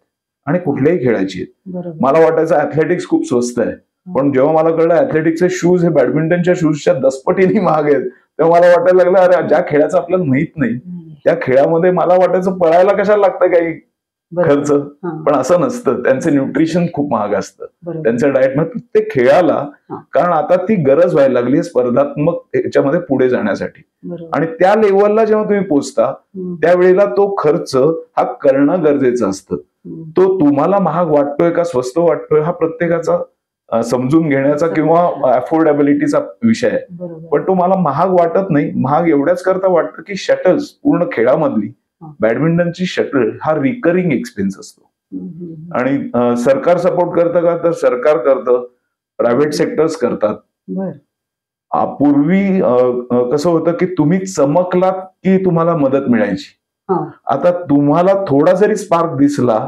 आणि कुठल्याही खेळाची आहेत. मला वाटायचं ऍथलेटिक्स खूप स्वस्त आहे, पण जेव्हा मला कळलं ऍथलेटिक्सचे शूज हे बॅडमिंटनच्या शूजच्या 10 पटीने महाग आहेत, तेव्हा मला वाटायला लागलं अरे ज्या खेळाचं आपल्याला माहित नाही त्या खेळामध्ये मला वाटायचं पळायला कशाला लागतं काही खर्च, पण असं नसतं. त्यांचं न्यूट्रिशन खूप महाग असतं, त्यांच्या डाएटमध्ये प्रत्येक खेळाला, कारण आता ती गरज व्हायला लागली स्पर्धात्मक ह्याच्यामध्ये पुढे जाण्यासाठी. आणि त्या लेवलला जेव्हा तुम्ही पोहोचता त्यावेळेला तो खर्च हा करणं गरजेचं असतं. तो तुम्हाला महाग वाटतोय का स्वस्त वाटतोय हा प्रत्येकाचा समजून घेण्याचा किंवा अफोर्डेबिलिटीचा विषय आहे. पण तो मला महाग वाटत नाही. महाग एवढ्याच करता वाटतं की शटल्स, पूर्ण खेळामधली बॅडमिंटनची शटल हा रिकरिंग एक्सपेन्स असतो. आणि सरकार सपोर्ट करतं का? तर सरकार करतं, प्रायव्हेट सेक्टर्स करतात. पूर्वी कसं होतं की तुम्ही चमकलात की तुम्हाला मदत मिळायची, हा. आता तुम्हाला थोडा जरी स्पार्क दिसला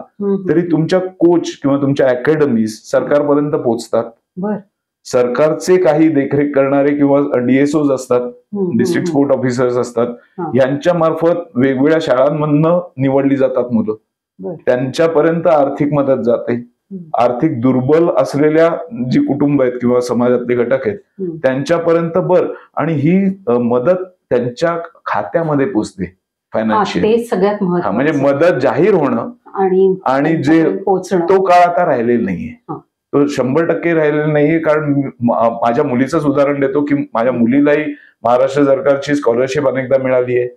तरी तुमच्या कोच किंवा तुमच्या अकॅडमीज सरकारपर्यंत पोहोचतात. बर. सरकारचे काही देखरेख करणारे किंवा DSOs असतात, डिस्ट्रिक्ट स्पोर्ट ऑफिसर्स असतात, यांच्या मार्फत वेगवेगळ्या शाळांमधनं निवडली जातात मुलं. त्यांच्यापर्यंत आर्थिक मदत जाते. आर्थिक दुर्बल असलेल्या जी कुटुंब आहेत किंवा समाजातले घटक आहेत त्यांच्यापर्यंत आणि ही मदत त्यांच्या खात्यामध्ये पोचते फायनान्शियल. ते सगळ्यात महत्त्वाचं. म्हणजे मदत जाहीर होणं आणि जे तो काळ आता राहिलेला नाहीये. तो 100% राहिलेला नाहीये. कारण माझ्या मुलीचंच उदाहरण देतो की माझ्या मुलीलाही महाराष्ट्र सरकारची स्कॉलरशिप अनेकदा मिळाली आहे.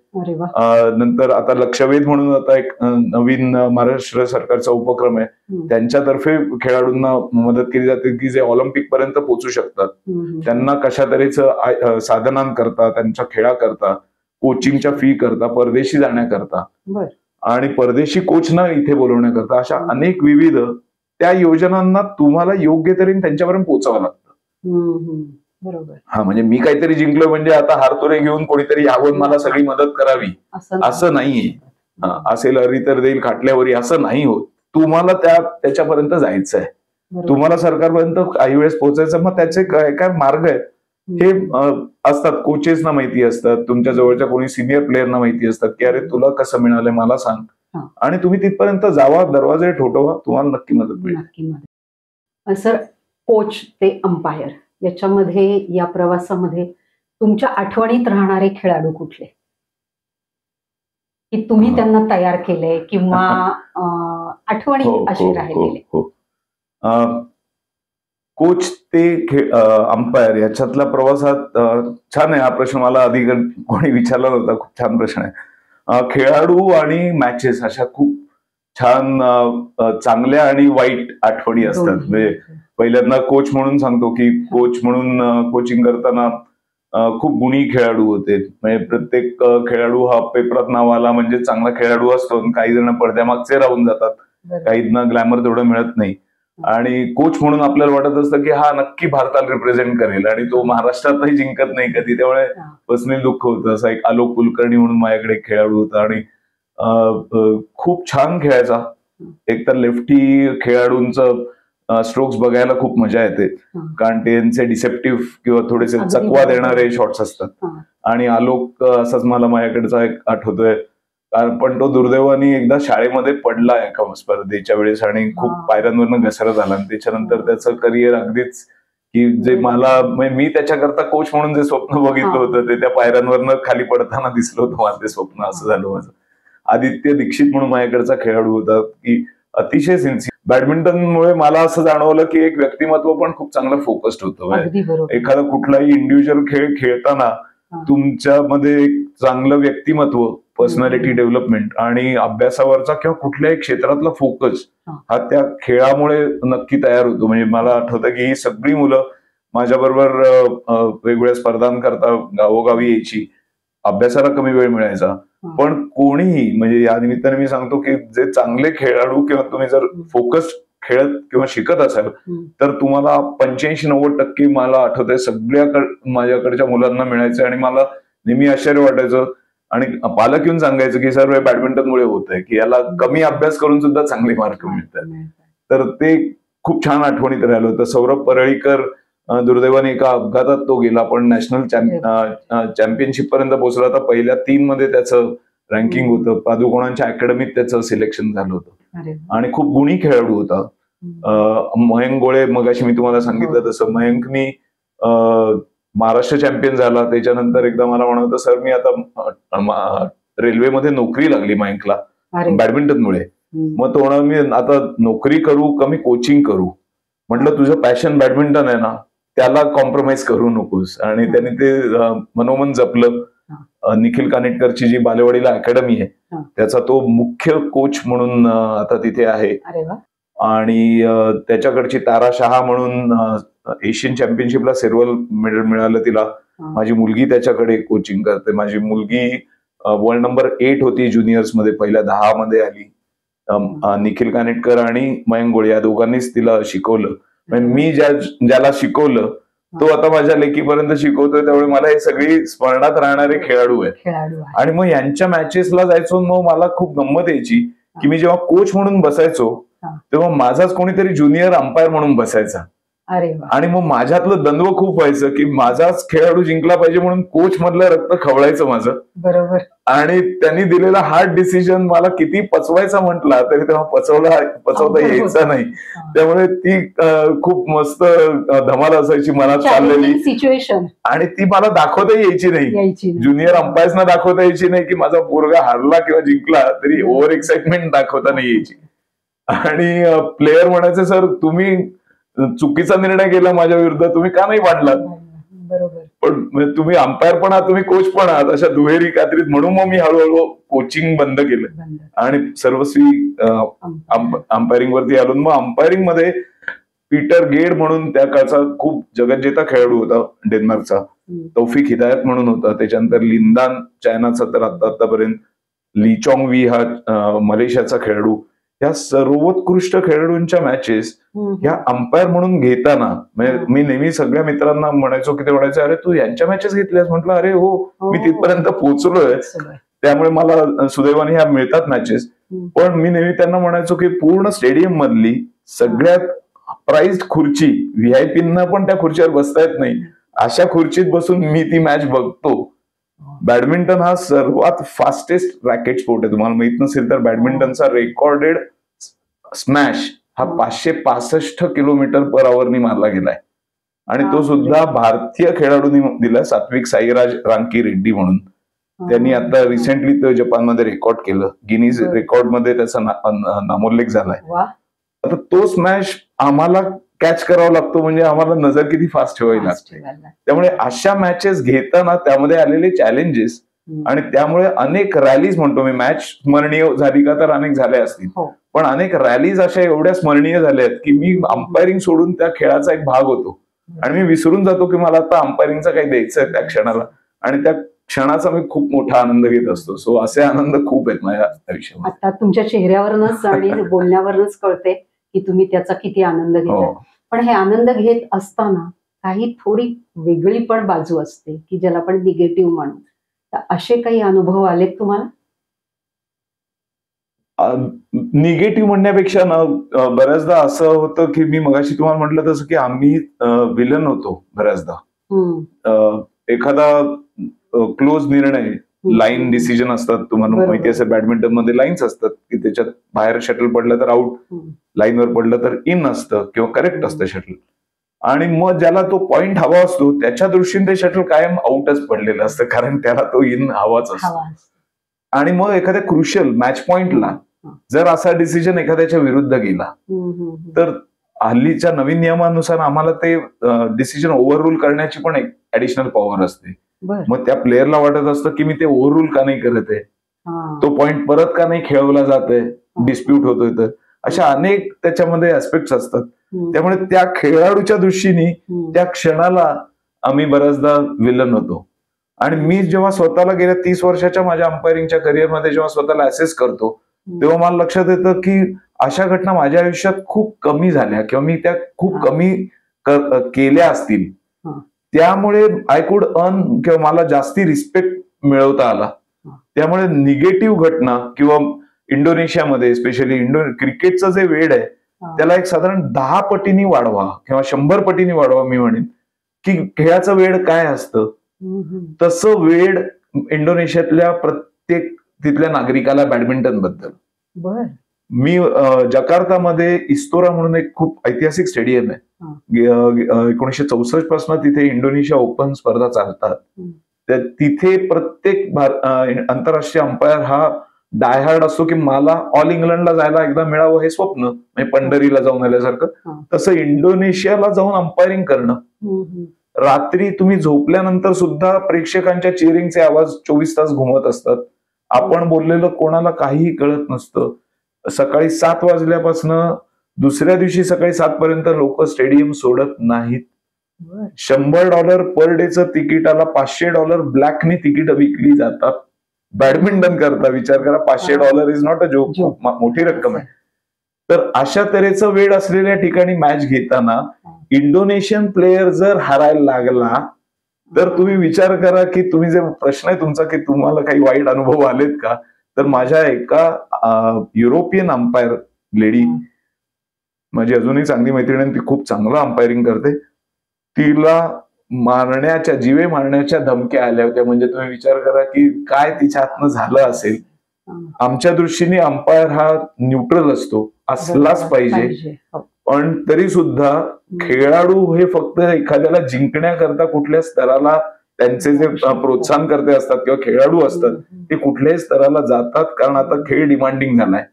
नंतर आता लक्षवेध म्हणून आता एक नवीन महाराष्ट्र सरकारचा उपक्रम आहे, त्यांच्यातर्फे खेळाडूंना मदत केली जाते की जे ऑलिम्पिक पर्यंत पोहोचू शकतात. त्यांना कशा तऱ्हेचं साधनांकरता, त्यांच्या खेळाकरता, कोचिंगच्या फी करता, परदेशी जाण्याकरता आणि परदेशी कोचना इथे बोलवण्याकरता अशा अनेक विविध त्या योजनांना तुम्हाला योग्य तऱ्हेने त्यांच्यापर्यंत पोहोचावं लागतं. बरोबर. हा, म्हणजे मी काहीतरी जिंकलो म्हणजे आता हारतोरे घेऊन कोणीतरी यावं मला सगळी मदत करावी असं नाहीये. असेल हरी तर देईल खाटल्यावरी असं नाही होत. तुम्हाला त्याच्यापर्यंत जायचं आहे, तुम्हाला सरकारपर्यंत काही वेळेस पोहोचायचं. मग त्याचे काय काय मार्ग आहेत हे असतात. कोचेसना माहिती असतात, तुमच्या जवळच्या कोणी सिनियर प्लेअरना माहिती असतात की अरे तुला कसं मिळालंय मला सांग, आणि तुम्ही तिथपर्यंत जावा, दरवाजे ठोठवा, तुम्हाला नक्की मदत मिळेल. सर, कोच ते अंपायर याच्यामध्ये, या प्रवासामध्ये तुमच्या आठवणीत राहणारे खेळाडू कुठले की तुम्ही त्यांना तयार केले किंवा आठवणी अशी राहिलेले? कोच ते अंपायर याच्यातल्या प्रवासात छान आहे हा प्रश्न. मला आधी कोणी विचारला नव्हता. खूप छान प्रश्न आहे. खेळाडू आणि मॅचेस अशा खूप छान चांगल्या आणि वाईट आठवणी असतात. म्हणजे पहिल्यांदा कोच म्हणून सांगतो की कोच म्हणून कोचिंग करताना खूप गुणी खेळाडू होते. म्हणजे प्रत्येक खेळाडू हा पेपरात नाव आला म्हणजे चांगला खेळाडू असतो. काही जण पडद्यामागचे राहून जातात, काहींना ग्लॅमर तेवढं मिळत नाही. आणि कोच म्हणून आपल्याला वाटत असतं की हा नक्की भारताला रिप्रेझेंट करेल आणि तो महाराष्ट्रातही जिंकत नाही कधी. त्यामुळे पर्सनली दुःख होतं. असा एक आलोक कुलकर्णी म्हणून माझ्याकडे खेळाडू होता आणि खूप छान खेळायचा. एकतर लेफ्टी खेळाडूंचं स्ट्रोक्स बघायला खूप मजा येते कारण त्यांचे डिसेप्टिव्ह किंवा थोडेसे चकवा देणारे शॉट्स असतात. आणि आलोक असाच मला माझ्याकडचा एक आठवतोय. पण तो दुर्दैवाने एकदा शाळेमध्ये पडला एका स्पर्धेच्या वेळेस आणि खूप पायऱ्यांवरनं घसरत आला. आणि त्याच्यानंतर त्याचं करिअर अगदीच की जे मी त्याच्याकरता कोच म्हणून जे स्वप्न बघितलं होतं ते त्या पायऱ्यांवरनं खाली पडताना दिसलं होतं मला ते स्वप्न. असं झालं माझं. आदित्य दीक्षित म्हणून माझ्याकडचा खेळाडू होता की अतिशय सिन्सिअर. बॅडमिंटनमुळे मला असं जाणवलं की एक व्यक्तिमत्व पण खूप चांगलं फोकस्ड होतं. एखादा कुठलाही इंडिव्हिज्युअल खेळ खेळताना तुमच्यामध्ये एक चांगलं व्यक्तिमत्व, पर्सनॅलिटी डेव्हलपमेंट आणि अभ्यासावरचा किंवा कुठल्याही क्षेत्रातला फोकस हा त्या खेळामुळे नक्की तयार होतो. म्हणजे मला आठवतं की ही सगळी मुलं माझ्याबरोबर वेगवेगळ्या स्पर्धांकरता गावोगावी यायची. अभ्यासाला कमी वेळ मिळायचा, पण कोणीही म्हणजे या निमित्ताने मी सांगतो की जे चांगले खेळाडू किंवा तुम्ही जर फोकस खेळत किंवा शिकत असाल तर तुम्हाला 85-90% मला आठवतंय सगळ्या माझ्याकडच्या मुलांना मिळायचं. आणि मला नेहमी आश्चर्य वाटायचं आणि पालक येऊन सांगायचं की सर बॅडमिंटनमुळे होत आहे की याला कमी अभ्यास करून सुद्धा चांगले मार्क मिळतात. तर ते खूप छान आठवणीत राहिलं होतं. सौरभ परळीकर दुर्दैवाने एका अपघातात तो गेला, पण नॅशनल चॅम्पियनशिप पर्यंत पोहोचला होता. पहिल्या 3 मध्ये त्याचं रँकिंग होतं. पादुकोणांच्या अकॅडमीत त्याचं सिलेक्शन झालं होतं आणि खूप गुणी खेळाडू होता. मयंक गोळे, मगाशी मी तुम्हाला सांगितलं तसं मयंकनी महाराष्ट्र चॅम्पियन झाला. त्याच्यानंतर एकदा मला म्हणत सर मी आता रेल्वेमध्ये नोकरी लागली मयंकला बॅडमिंटनमुळे. मग तो म्हणा मी आता नोकरी करू का मी कोचिंग करू. म्हटलं तुझं पॅशन बॅडमिंटन आहे ना, त्याला कॉम्प्रोमाइज करू नकोस. आणि त्यांनी ते मनोमन जपलं. निखिल कानेटकरची जी बालेवाडीला अकॅडमी आहे त्याचा तो मुख्य कोच म्हणून आता तिथे आहे. आणि त्याच्याकडची तारा शहा म्हणून एशियन चॅम्पियनशिपला सिल्वर मेडल मिळालं तिला. माझी मुलगी त्याच्याकडे कोचिंग करते. माझी मुलगी वर्ल्ड नंबर 8 होती ज्युनियर्स मध्ये, पहिल्या 10 मध्ये आली. निखिल कानेटकर आणि मयंक गोळे या दोघांनीच तिला शिकवलं. मी ज्याला शिकवलं तो आता माझ्या लेकीपर्यंत शिकवतोय, त्यामुळे मला हे सगळी स्मरणात राहणारे खेळाडू आहेत. आणि मग यांच्या मॅचेसला जायचो, मग मला खूप गंमत यायची की मी जेव्हा कोच म्हणून बसायचो तेव्हा माझाच कोणीतरी ज्युनियर अंपायर म्हणून बसायचा. आणि मग माझ्यातलं द्वंद्व खूप व्हायचं की माझाच खेळाडू जिंकला पाहिजे म्हणून कोच मधलं रक्त खवळायचं माझं. बरोबर. आणि त्यांनी दिलेला हार्ड डिसिजन मला किती पचवायचा म्हटला तरी तेव्हा पचवता यायचा नाही. त्यामुळे ती खूप मस्त धमाल असायची मनात चाललेली सिच्युएशन, आणि ती मला दाखवता यायची नाही. ज्युनियर अंपायर्सना दाखवता यायची नाही की माझा पोरगा हारला किंवा जिंकला तरी ओव्हर एक्साइटमेंट दाखवता नाही यायची. आणि प्लेयर म्हणायचे, सर तुम्ही चुकीचा निर्णय केला माझ्या विरुद्ध, तुम्ही का नाही मांडलात? बरोबर. पण तुम्ही अंपायर पण आहात, तुम्ही कोच पण आहात, अशा दुहेरी कात्रीत. म्हणून मग मी हळूहळू कोचिंग बंद केलं आणि सर्वस्वी अंपायरिंग वरती आलो. मग अंपायरिंग मध्ये पीटर गेड म्हणून त्या काळचा खूप जगज्जेता खेळाडू होता डेन्मार्कचा, तौफिक हिदायत म्हणून होता, त्याच्यानंतर लिंदान चायनाचा, तर आतापर्यंत ली चॉंग वी हा मलेशियाचा खेळाडू. या सर्वोत्कृष्ट खेळाडूंच्या मॅचेस ह्या अंपायर म्हणून घेताना मी नेहमी सगळ्या मित्रांना म्हणायचो की ते म्हणायचे, अरे तू यांच्या मॅचेस घेतल्यास? म्हटलं अरे हो, मी तिथपर्यंत पोहोचलोय, त्यामुळे मला सुदैवाने ह्या मिळतात मॅचेस. पण मी नेहमी त्यांना म्हणायचो की पूर्ण स्टेडियम मधली सगळ्यात प्राइज्ड खुर्ची, व्हीआयपींना पण त्या खुर्चीवर बसता येत नाही, अशा खुर्चीत बसून मी ती मॅच बघतो. बॅडमिंटन हा सर्वात फास्टेस्ट रॅकेट स्पोर्ट आहे. तुम्हाला माहित नसेल तर बॅडमिंटनचा रेकॉर्डेड स्मॅश हा 565 किलोमीटर पर आवरनी मारला गेलाय. आणि तो सुद्धा भारतीय खेळाडूंनी दिला, सात्विक साईराज रांकी रेड्डी म्हणून. त्यांनी आता रिसेंटली जपानमध्ये रेकॉर्ड केलं, गिनीज रेकॉर्ड मध्ये त्याचा नामोल्लेख झालाय. आता तो स्मॅश आम्हाला कॅच करावा लागतो, म्हणजे आम्हाला नजर किती फास्ट ठेवावी लागते. त्यामुळे अशा मॅचेस घेताना त्यामध्ये आलेले चॅलेंजेस आणि त्यामुळे अनेक रॅलीज, म्हणतो मी, मॅच स्मरणीय झाली का तर अनेक झाल्या असतील, पण अनेक रॅलीज अशा एवढ्या स्मरणीय झाल्या आहेत की मी अंपायरिंग सोडून त्या खेळाचा एक भाग होतो आणि मी विसरून जातो की मला आता अंपायरिंगचा काही द्यायचं आहे त्या क्षणाला, आणि त्या क्षणाचा मी खूप मोठा आनंद घेत असतो. सो असे आनंद खूप आहेत माझ्या आयुष्यात. आता तुमच्या चेहऱ्यावरच आणि बोलण्यावरच कळते की तुम्ही त्याचा किती आनंद घेता. पण हे आनंद घेत असताना काही थोडी वेगळी पण बाजू असते की ज्याला आपण निगेटिव्ह म्हणू. तर असे काही अनुभव आलेत तुम्हाला? निगेटिव्ह म्हणण्यापेक्षा ना बऱ्याचदा असं होतं की मी मगाशी तुम्हाला म्हटलं तसं की आम्ही विलन होतो बऱ्याचदा. एखादा क्लोज निर्णय, लाईन डिसिजन असतात, तुम्हाला माहिती असेल बॅडमिंटन मध्ये लाईन्स असतात की त्याच्यात बाहेर शटल पडलं तर आउट, लाईनवर पडलं तर इन असतं किंवा करेक्ट असतं शटल. आणि मग ज्याला तो पॉइंट हवा असतो त्याच्या दृष्टीने ते शटल कायम आउटच पडलेलं असतं, कारण त्याला तो इन हवाच असतो. आणि मग एखाद्या क्रुशियल मॅच पॉइंटला जर असा डिसिजन एखाद्याच्या विरुद्ध गेला तर हल्लीच्या नवीन नियमानुसार आम्हाला ते डिसिजन ओव्हररूल करण्याची पण एक ऍडिशनल पॉवर असते. मग त्या प्लेअरला वाटत असतं की मी ते ओव्हररूल का नाही करत आहे, तो पॉइंट परत का नाही खेळवला जातोय, डिस्प्यूट होतोय. तर अशा अनेक त्याच्यामध्ये ऍस्पेक्ट्स असतात. त्यामुळे त्या खेळाडूच्या दृष्टीने त्या क्षणाला आम्ही बऱ्याचदा विलन होतो. आणि मी जेव्हा स्वतःला गेल्या 30 वर्षाच्या माझ्या अंपायरिंगच्या करिअरमध्ये जेव्हा स्वतःला असेस करतो तेव्हा मला लक्षात येतं की अशा घटना माझ्या आयुष्यात खूप कमी झाल्या किंवा मी त्या खूप कमी केल्या असतील. त्यामुळे आय कुड अर्न किंवा मला जास्ती रिस्पेक्ट मिळवता आला. त्यामुळे निगेटिव्ह घटना किंवा इंडोनेशियामध्ये स्पेशली क्रिकेटचं जे वेड आहे त्याला एक साधारण 10 पटींनी वाढवा किंवा 100 पटींनी वाढवा. मी म्हणेन की खेळाचं वेड काय असतं तसं वेड इंडोनेशियातल्या प्रत्येक तिथल्या नागरिकाला बॅडमिंटन बद्दल. मी जकार्तामध्ये इस्तोरा म्हणून एक खूप ऐतिहासिक स्टेडियम आहे. 1964 पासून तिथे इंडोनेशिया ओपन स्पर्धा चालतात. तिथे प्रत्येक आंतरराष्ट्रीय अंपायर हा डायहार्ड असतो की मला ऑल इंग्लंडला जायला एकदा मिळावं हे स्वप्न, म्हणजे पंढरीला जाऊन आल्यासारखं. तसं इंडोनेशियाला जाऊन अंपायरिंग करणं, रात्री तुम्ही झोपल्यानंतर सुद्धा प्रेक्षकांच्या चिअरिंगचे आवाज 24 तास घुमत असतात. आपण बोललेलं कोणाला काहीही कळत नसतं. सकाळी 7 वाजल्यापासून दुसऱ्या दिवशी सकाळी 7 पर्यंत लोक स्टेडियम सोडत नाहीत. $100 पर डेचं तिकीटाला $500 ब्लॅकनी तिकीट विकली जातात बॅडमिंटन करता. विचार करा, $500 इज नॉट अ जोक, खूप मोठी रक्कम आहे. तर अशा तऱ्हेचं वेळ असलेल्या ठिकाणी मॅच घेताना इंडोनेशियन प्लेयर जर हारायला लागला तर तुम्ही विचार करा की तुम्ही जे प्रश्न आहे तुमचा की तुम्हाला काही वाईट अनुभव आलेत का, तर माझ्या एका युरोपियन अंपायर लेडी, माझी अजूनही चांगली मैत्रीण आहे, ती खूप चांगलं अंपायरिंग करते, तिला मारण्याच्या, जीवे मारण्याच्या धमक्या आल्या होत्या. म्हणजे तुम्ही विचार करा की काय तिच्या हातनं झालं असेल. आमच्या दृष्टीने अंपायर हा न्यूट्रल असतो, असलाच पाहिजे, पण तरी सुद्धा खेळाडू हे फक्त एखाद्याला जिंकण्याकरता कुठल्या स्तराला, त्यांचे जे प्रोत्साहन करते असतात किंवा खेळाडू असतात ते कुठल्याही स्तराला जातात, कारण आता खेळ डिमांडिंग झालाय.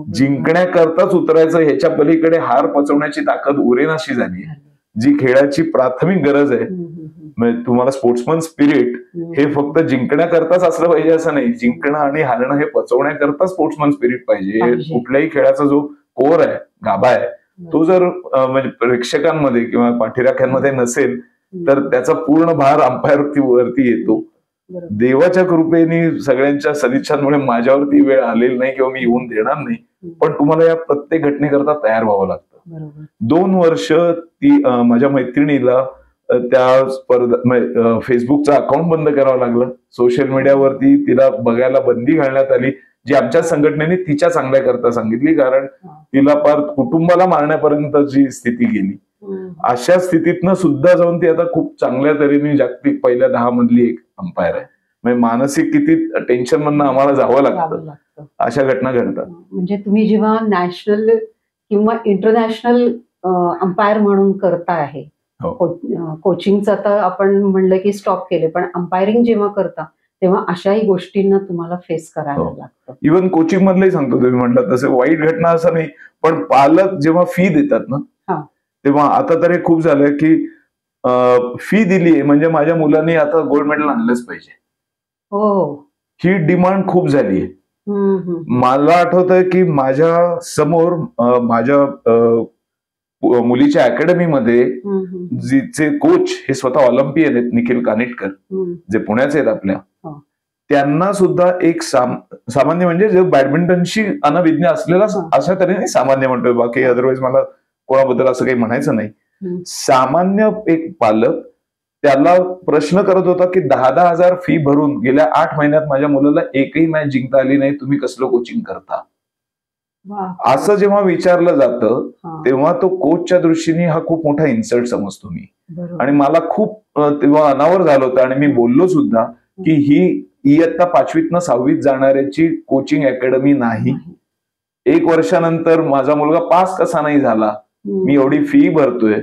जिंकण्याकरताच उतरायचं, ह्याच्या पलीकडे हार पचवण्याची ताकद उरेनाशी झाली. जी खेळाची प्राथमिक गरज आहे, म्हणजे तुम्हाला स्पोर्ट्समन स्पिरिट हे फक्त जिंकण्याकरताच असलं पाहिजे असं नाही, जिंकणं आणि हारणं हे पचवण्याकरता स्पोर्ट्समन स्पिरिट पाहिजे. कुठल्याही खेळाचा जो कोर आहे, गाभा आहे, तो जर म्हणजे प्रेक्षकांमध्ये किंवा पाठीराख्यांमध्ये नसेल तर त्याचा पूर्ण भार अंपायर वरती येतो. देवाच्या कृपेने सगळ्यांच्या सदिच्छांमुळे माझ्यावरती वेळ आलेली नाही किंवा मी येऊन देणार नाही, पण तुम्हाला या प्रत्येक घटनेकरता तयार व्हावं लागतं. 2 वर्ष ती माझ्या मैत्रिणीला त्या स्पर्धा, फेसबुकचं अकाउंट बंद करावं लागलं, सोशल मीडियावरती तिला बघायला बंदी घालण्यात आली, जी आमच्या संघटनेने तिच्या चांगल्या करता सांगितली, कारण तिला पार कुटुंबाला मारण्यापर्यंतची स्थिती गेली. अशा स्थितीतनं सुद्धा जाऊन ती आता खूप चांगल्या तऱ्हेने जागतिक पहिल्या 10 मधली एक अंपायर आहे. म्हणजे मानसिक किती टेन्शन मधनं आम्हाला जावं लागतं, अशा घटना घडतात. म्हणजे तुम्ही जेव्हा नॅशनल किंवा इंटरनॅशनल अंपायर म्हणून करता आहे, कोचिंगचं तर आपण म्हणलं की स्टॉप केले, पण अंपायरिंग जेव्हा करता तेव्हा अशाही गोष्टींना तुम्हाला फेस करायला लागतं. इव्हन कोचिंग मधलंही सांगतो, तुम्ही म्हटलं तसं वाईट घटना असं नाही, पण पालक जेव्हा फी देतात ना, तेव्हा आता तर हे खूप झालंय की फी दिली म्हणजे माझ्या मुलांनी आता गोल्ड मेडल आणलंच पाहिजे, ही डिमांड खूप झाली आहे. मला आठवतंय की माझ्या समोर माझ्या मुलीच्या अकॅडमीमध्ये जिचे कोच हे स्वतः ऑलिम्पियन आहेत, निखिल कानिटकर, जे पुण्याचे आहेत आपल्या, त्यांना सुद्धा एक सामान्य, म्हणजे जे बॅडमिंटनशी अनभिज्ञ असलेला, अशा तऱ्हेने सामान्य म्हणतोय, बाकी अदरवाईज मला कोणाबद्दल असं काही म्हणायचं नाही, सामान्य एक पालक त्याला प्रश्न करत होता की 10,000 फी भरून गेल्या 8 महिन्यात माझ्या मुलाला एकही मॅच जिंकता आली नाही, तुम्ही कसलं कोचिंग करता, असं जेव्हा विचारलं जातं तेव्हा तो कोचच्या दृष्टीने हा खूप मोठा इन्सल्ट समजतो मी. आणि मला खूप तेव्हा अनावर झालं होतं आणि मी बोललो सुद्धा की ही इयत्ता 5वीतनं 6वीत जाणाऱ्याची कोचिंग अकॅडमी नाही. 1 वर्षानंतर माझा मुलगा पास कसा नाही झाला, मी एवढी फी भरतोय,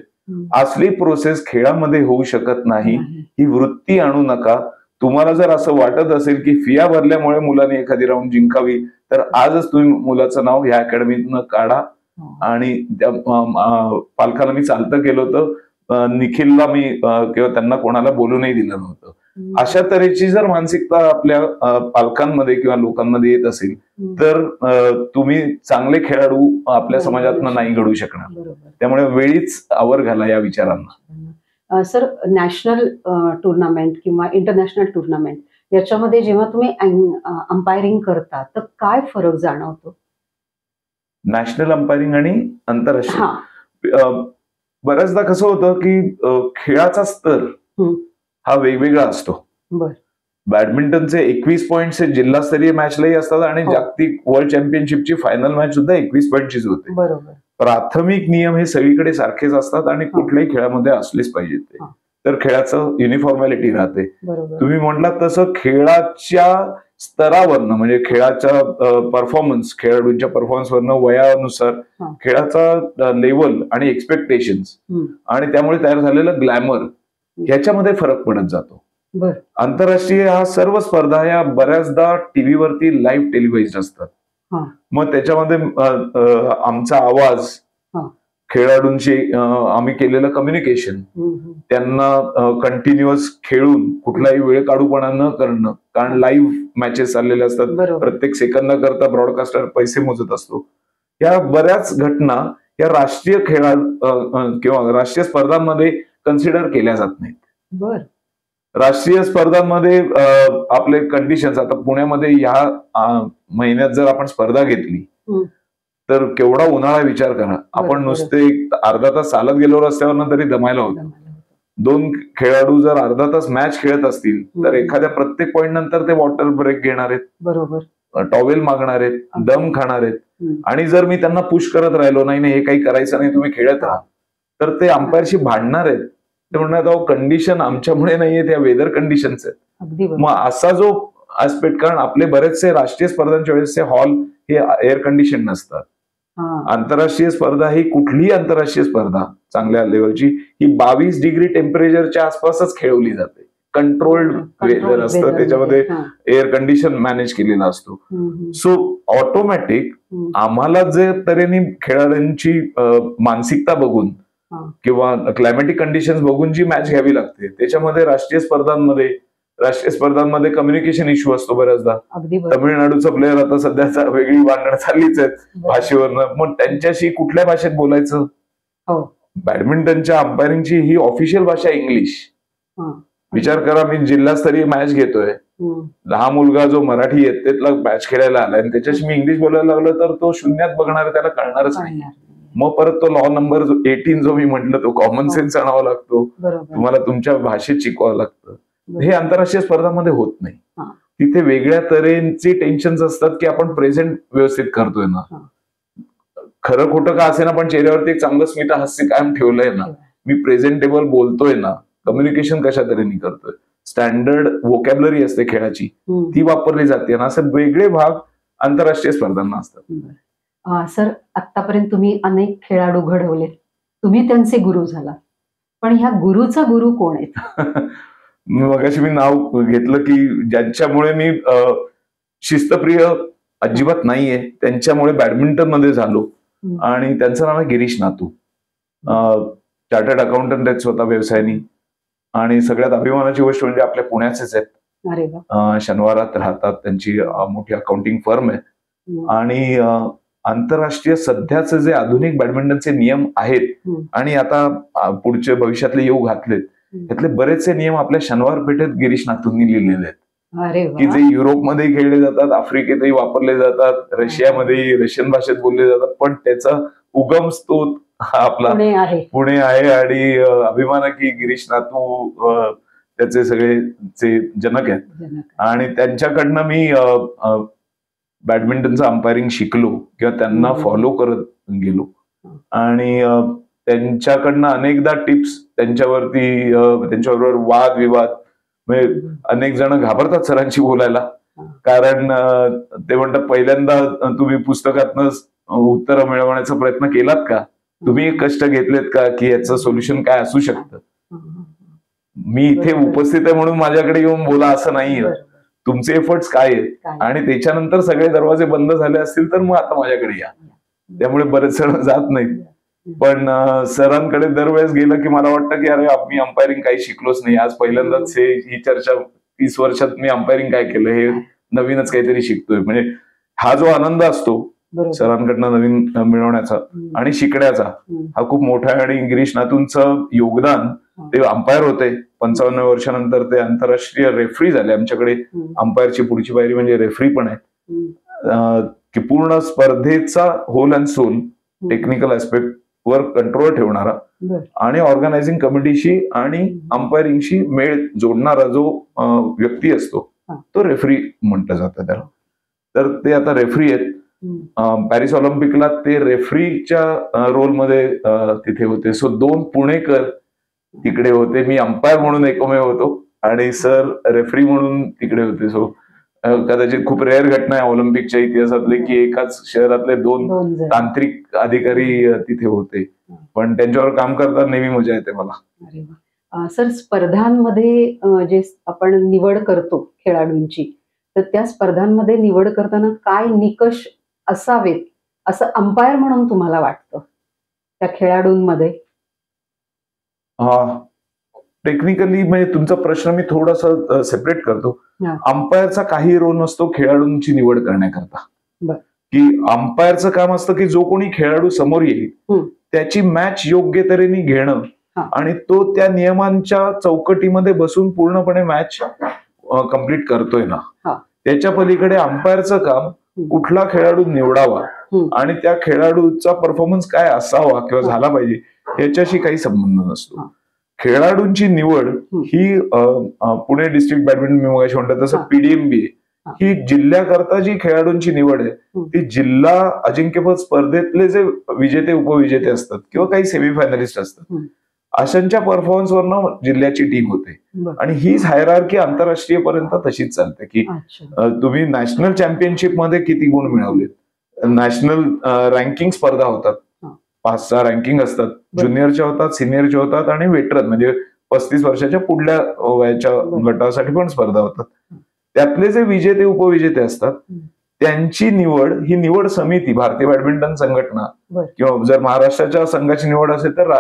असली प्रोसेस खेळामध्ये होऊ शकत नाही. ही वृत्ती आणू नका. तुम्हाला जर असं वाटत असेल की फिया भरल्यामुळे मुलाने एखादी राऊंड जिंकावी, तर आजच तुम्ही मुलाचं नाव ह्या अकॅडमीतनं काढा. आणि त्या पालकांना मी चालतं केलं होतं, निखिलला मी किंवा त्यांना कोणाला बोलू नाही दिलं नव्हतं. अशा तऱ्हेची जर मानसिकता आपल्या पालकांमध्ये किंवा लोकांमध्ये येत असेल तर तुम्ही चांगले खेळाडू आपल्या समाजातनं नाही घडू शकणार. त्यामुळे वेळीच आवर घाला या विचारांना. सर, नॅशनल टुर्नामेंट किंवा इंटरनॅशनल टुर्नामेंट याच्यामध्ये जेव्हा तुम्ही अंपायरिंग करता तर काय फरक जाणवतो? नॅशनल अंपायरिंग आणि आंतरराष्ट्रीय, बऱ्याचदा कसं होतं की खेळाचा स्तर हा वेगवेगळा असतो. बॅडमिंटनचे 21 पॉइंट्स जिल्हास्तरीय मॅचलाही असतात आणि जागतिक वर्ल्ड चॅम्पियनशिपची फायनल मॅच सुद्धा 21 पॉइंटचीच होते. प्राथमिक नियम हे सगळीकडे सारखेच असतात आणि कुठल्याही खेळामध्ये असलेच पाहिजेत ते, तर खेळाचं युनिफॉर्मॅलिटी राहते. तुम्ही म्हटलात तसं खेळाच्या स्तरावरनं, म्हणजे खेळाच्या परफॉर्मन्स, खेळाडूंच्या परफॉर्मन्सवरनं, वयानुसार खेळाचा लेवल आणि एक्सपेक्टेशन्स आणि त्यामुळे तयार झालेलं ग्लॅमर ह्याच्यामध्ये फरक पडत जातो. आंतरराष्ट्रीय हा सर्व स्पर्धा या बऱ्याचदा टीव्हीवरती लाईव्ह टेलिव्हाइज्ड असतात. मग त्याच्यामध्ये आमचा आवाज, खेळाडूंशी आम्ही केलेलं कम्युनिकेशन, त्यांना कंटिन्युअस खेळून कुठलाही वेळ काढूपणा न करणं, कारण लाईव्ह मॅचेस चाललेले असतात, प्रत्येक सेकंदा करता ब्रॉडकास्टर पैसे मोजत असतो. या बऱ्याच घटना या राष्ट्रीय खेळा किंवा राष्ट्रीय स्पर्धांमध्ये कन्सिडर केल्या जात नाहीत. राष्ट्रीय स्पर्धांमध्ये आपले कंडिशन्स, आता पुण्यामध्ये ह्या महिन्यात जर आपण स्पर्धा घेतली तर केवढा उन्हाळा विचार करा. आपण बरोबर. नुसते एक अर्धा तास चालत गेलो रस्त्यावरनं तरी दमायला होतं. दोन खेळाडू जर अर्धा तास मॅच खेळत असतील तर एखाद्या प्रत्येक पॉइंट नंतर ते वॉटर ब्रेक घेणार आहेत, बरोबर, टॉवेल मागणार आहेत, दम खाणार आहेत. आणि जर मी त्यांना पुश करत राहिलो, नाही नाही हे काही करायचं नाही, तुम्ही खेळत राहा, तर ते अंपायरशी भांडणार आहेत. ते म्हणणार अहो कंडिशन आमच्यामुळे नाहीये, त्या वेदर कंडिशन्स आहेत. अगदी बरोबर. मग असा जो आस्पेक्ट, कारण आपले बरेचसे राष्ट्रीय स्पर्धांच्या वेळेसचे हॉल हे एअर कंडिशन नसतात. आंतरराष्ट्रीय स्पर्धा ही कुठलीही आंतरराष्ट्रीय स्पर्धा चांगल्या लेवलची ही 22 डिग्री टेम्परेचरच्या आसपासच खेळवली जाते. कंट्रोल्ड वेदर असतं, त्याच्यामध्ये एअर कंडिशन मॅनेज केलेला असतो. सो ऑटोमॅटिक आम्हाला जे तऱ्हेने खेळाडूंची मानसिकता बघून किंवा क्लायमॅटिक कंडिशन बघून जी मॅच घ्यावी लागते, त्याच्यामध्ये राष्ट्रीय स्पर्धांमध्ये कम्युनिकेशन इश्यू असतो बऱ्याचदा. तमिळनाडूचं प्लेअर आता सध्याचा वेगळी भांडण चाललीच आहेत भाषेवरनं. मग त्यांच्याशी कुठल्या भाषेत बोलायचं? बॅडमिंटनच्या अंपायरिंगची ही ऑफिशियल भाषा इंग्लिश. विचार करा, मी जिल्हास्तरीय मॅच घेतोय, लहान मुलगा जो मराठी येतेतला मॅच खेळायला आलाय आणि त्याच्याशी मी इंग्लिश बोलायला लागलो तर तो शून्यात बघणार, त्याला कळणारच नाही. मग परत तो लॉ नंबर 18 जो मी म्हटलं तो कॉमन सेन्स आणावा लागतो, तुम्हाला तुमच्या भाषेत शिकवावं लागतं. हे आंतरराष्ट्रीय स्पर्धांमध्ये होत नाही. तिथे वेगळ्या तऱ्हेची टेन्शन असतात की आपण प्रेझेंट व्यवस्थित करतोय ना, खरं खोटं का असे ना, पण चेहऱ्यावरती एक चांगलं स्मित हास्य कायम ठेवलंय ना, मी प्रेझेंटेबल बोलतोय ना, कम्युनिकेशन कशा तऱ्हेने करतोय, स्टँडर्ड व्होकॅब्युलरी असते खेळाची ती वापरली जाते ना, असे वेगळे भाग आंतरराष्ट्रीय स्पर्धांना असतात. सर, आतापर्यंत तुम्ही अनेक खेळाडू घडवले, तुम्ही त्यांचे गुरु झाला, पण ह्या गुरुचा गुरु कोण आहेत? मगाशी मी नाव घेतलं की ज्यांच्यामुळे मी शिस्तप्रिय अजिबात नाहीये, त्यांच्यामुळे बॅडमिंटन मध्ये झालो, आणि त्यांचं नाव आहे गिरीश नातू. चार्टर्ड अकाउंटंट आहेत स्वतः व्यवसायानी, आणि सगळ्यात अभिमानाची गोष्ट म्हणजे आपल्या पुण्याचेच आहेत, शनिवारात राहतात, त्यांची मोठी अकाउंटिंग फर्म आहे. आणि आंतरराष्ट्रीय सध्याचे जे आधुनिक बॅडमिंटनचे नियम आहेत आणि आता पुढच्या भविष्यातले येऊ घातलेत, त्यातले बरेचसे नियम आपल्या शनिवार पेठेत गिरीश नातूंनी लिहिलेले आहेत, की जे युरोपमध्ये खेळले जातात, आफ्रिकेतही वापरले जातात, रशियामध्ये रशियन भाषेत बोलले जातात, पण त्याचा उगम स्त्रोत हा आपला पुणे आहे. आणि अभिमान की गिरीश नातू त्याचे सगळे जनक आहेत, आणि त्यांच्याकडनं मी बॅडमिंटनचं अंपायरिंग शिकलो किंवा त्यांना फॉलो करत गेलो. आणि त्यांच्याकडनं अनेकदा टिप्स, त्यांच्याबरोबर वाद विवाद, म्हणजे अनेक जण घाबरतात सरांशी बोलायला, कारण ते म्हणतात पहिल्यांदा तुम्ही पुस्तकातनं उत्तरं मिळवण्याचा प्रयत्न केलात का, तुम्ही कष्ट घेतलेत का की याचं सोल्युशन काय असू शकतं. मी इथे उपस्थित आहे म्हणून माझ्याकडे येऊन बोला असं नाहीये, तुमचे एफर्ट्स काय आहेत, आणि त्याच्यानंतर सगळे दरवाजे बंद झाले असतील तर मग आता माझ्याकडे या. त्यामुळे बरेच जण जात नाहीत, पण सरांकडे दरवेळेस गेलं की मला वाटतं की अरे मी अंपायरिंग काही शिकलोच नाही, आज पहिल्यांदाच ही चर्चा 30 वर्षात मी अंपायरिंग काय केलं हे नवीनच काहीतरी शिकतोय. म्हणजे हा जो आनंद असतो सरांकडनं नवीन मिळवण्याचा आणि शिकण्याचा, हा खूप मोठा आहे. आणि गिरीश नातूंचं योगदान, ते अंपायर होते, 55 वर्षानंतर ते आंतरराष्ट्रीय रेफरी झाले. आमच्याकडे अंपायरची पुढची पायरी म्हणजे रेफरी पण आहे, की पूर्ण स्पर्धेचा whole and soul technical aspect वर कंट्रोल ठेवणारा आणि ऑर्गनायझिंग कमिटीशी आणि अंपायरिंगशी मेळ जोडणारा जो व्यक्ती असतो तो रेफरी म्हटलं जातं त्याला. तर ते आता रेफरी आहेत. पॅरिस ऑलिम्पिकला ते रेफरीच्या रोलमध्ये तिथे होते. सो 2 पुणेकर तिकडे होते. मी अंपायर म्हणून एकमेव होतो आणि सर रेफरी म्हणून तिकडे होते. सो कदाचित खूप रेअर घटना आहे ऑलिम्पिकच्या इतिहासातले की एकाच शहरातले 2 तांत्रिक अधिकारी तिथे होते, पण त्यांच्यावर काम करताना नेहमी मजा येते मला. सर, स्पर्धांमध्ये जे आपण निवड करतो खेळाडूंची, तर त्या स्पर्धांमध्ये निवड करताना काय निकष असावेत असं अंपायर म्हणून तुम्हाला वाटतं त्या खेळाडूंमध्ये? टेक्निकली म्हणजे तुमचा प्रश्न मी थोडासा सेपरेट करतो. अंपायरचा काही रोल नसतो खेळाडूंची निवड करण्याकरता, की अंपायरचं काम असतं की जो कोणी खेळाडू समोर येईल त्याची मॅच योग्य तऱ्हेने घेणं आणि तो त्या नियमांच्या चौकटीमध्ये बसून पूर्णपणे मॅच कंप्लीट करतोय ना, त्याच्या पलीकडे अंपायरचं काम कुठला खेळाडू निवडावा आणि त्या खेळाडूचा परफॉर्मन्स काय असावा किंवा झाला पाहिजे याच्याशी काही संबंध नसतो. खेळाडूंची निवड ही पुणे डिस्ट्रिक्ट बॅडमिंटन मी मगाशी म्हणतो तसं PDMB ही जिल्ह्याकरता जी खेळाडूंची निवड आहे ती जिल्हा अजिंक्यपद स्पर्धेतले जे विजेते उपविजेते असतात किंवा काही सेमीफायनलिस्ट असतात अशांच्या परफॉर्मन्सवरनं जिल्ह्याची टीम होते. आणि हीच हायरार्की आंतरराष्ट्रीय पर्यंत तशीच चालते की तुम्ही नॅशनल चॅम्पियनशिप मध्ये किती गुण मिळवलेत, नॅशनल रँकिंग स्पर्धा होतात, 5-6 रँकिंग असतात, ज्युनियरच्या होतात, सिनियरच्या होतात आणि वेटरन म्हणजे 35 वर्षाच्या पुढल्या वयाच्या गटासाठी पण स्पर्धा होतात. त्यातले जे विजेते उपविजेते असतात त्यांची निवड ही निवड समिती भारतीय बॅडमिंटन संघटना किंवा जर महाराष्ट्राच्या संघाची निवड असेल तर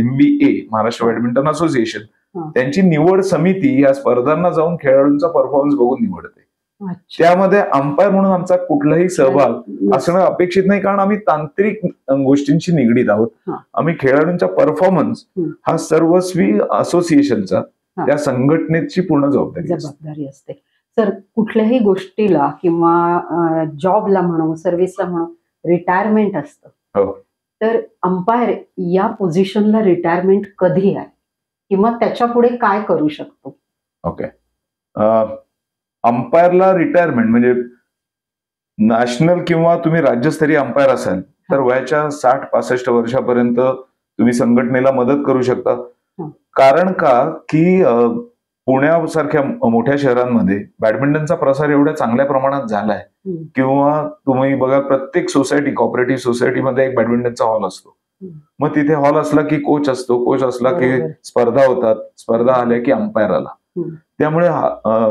MBA महाराष्ट्र बॅडमिंटन असोसिएशन त्यांची निवड समिती या स्पर्धांना जाऊन खेळाडूंचा परफॉर्मन्स बघून निवडते. त्यामध्ये अंपायर म्हणून आमचा कुठलाही सहभाग असणं अपेक्षित नाही कारण आम्ही तांत्रिक गोष्टींशी निगडीत आहोत. आम्ही खेळाडूंचा परफॉर्मन्स हा सर्वस्वी असोसिएशनचा त्या संघटनेची पूर्ण जबाबदारी असते. सर कुठल्याही गोष्टीला किंवा जॉबला म्हणू सर्व्हिसला म्हणू रिटायरमेंट असतं. तर अंपायर या पोझिशनला रिटायरमेंट कधी आहे किंवा त्याच्या पुढे काय करू शकतो? ओके, अंपायरला रिटायरमेंट म्हणजे नॅशनल किंवा तुम्ही राज्यस्तरीय अंपायर असाल तर वयाच्या 60-65 वर्षापर्यंत तुम्ही संघटनेला मदत करू शकता. कारण का की पुण्यासारख्या मोठ्या शहरांमध्ये बॅडमिंटनचा प्रसार एवढ्या चांगल्या प्रमाणात झालाय किंवा तुम्ही बघा प्रत्येक सोसायटी कॉपरेटिव्ह सोसायटीमध्ये एक बॅडमिंटनचा हॉल असतो. मग तिथे हॉल असला की कोच असतो, कोच असला की स्पर्धा होतात, स्पर्धा आल्या की अंपायर आला. त्यामुळे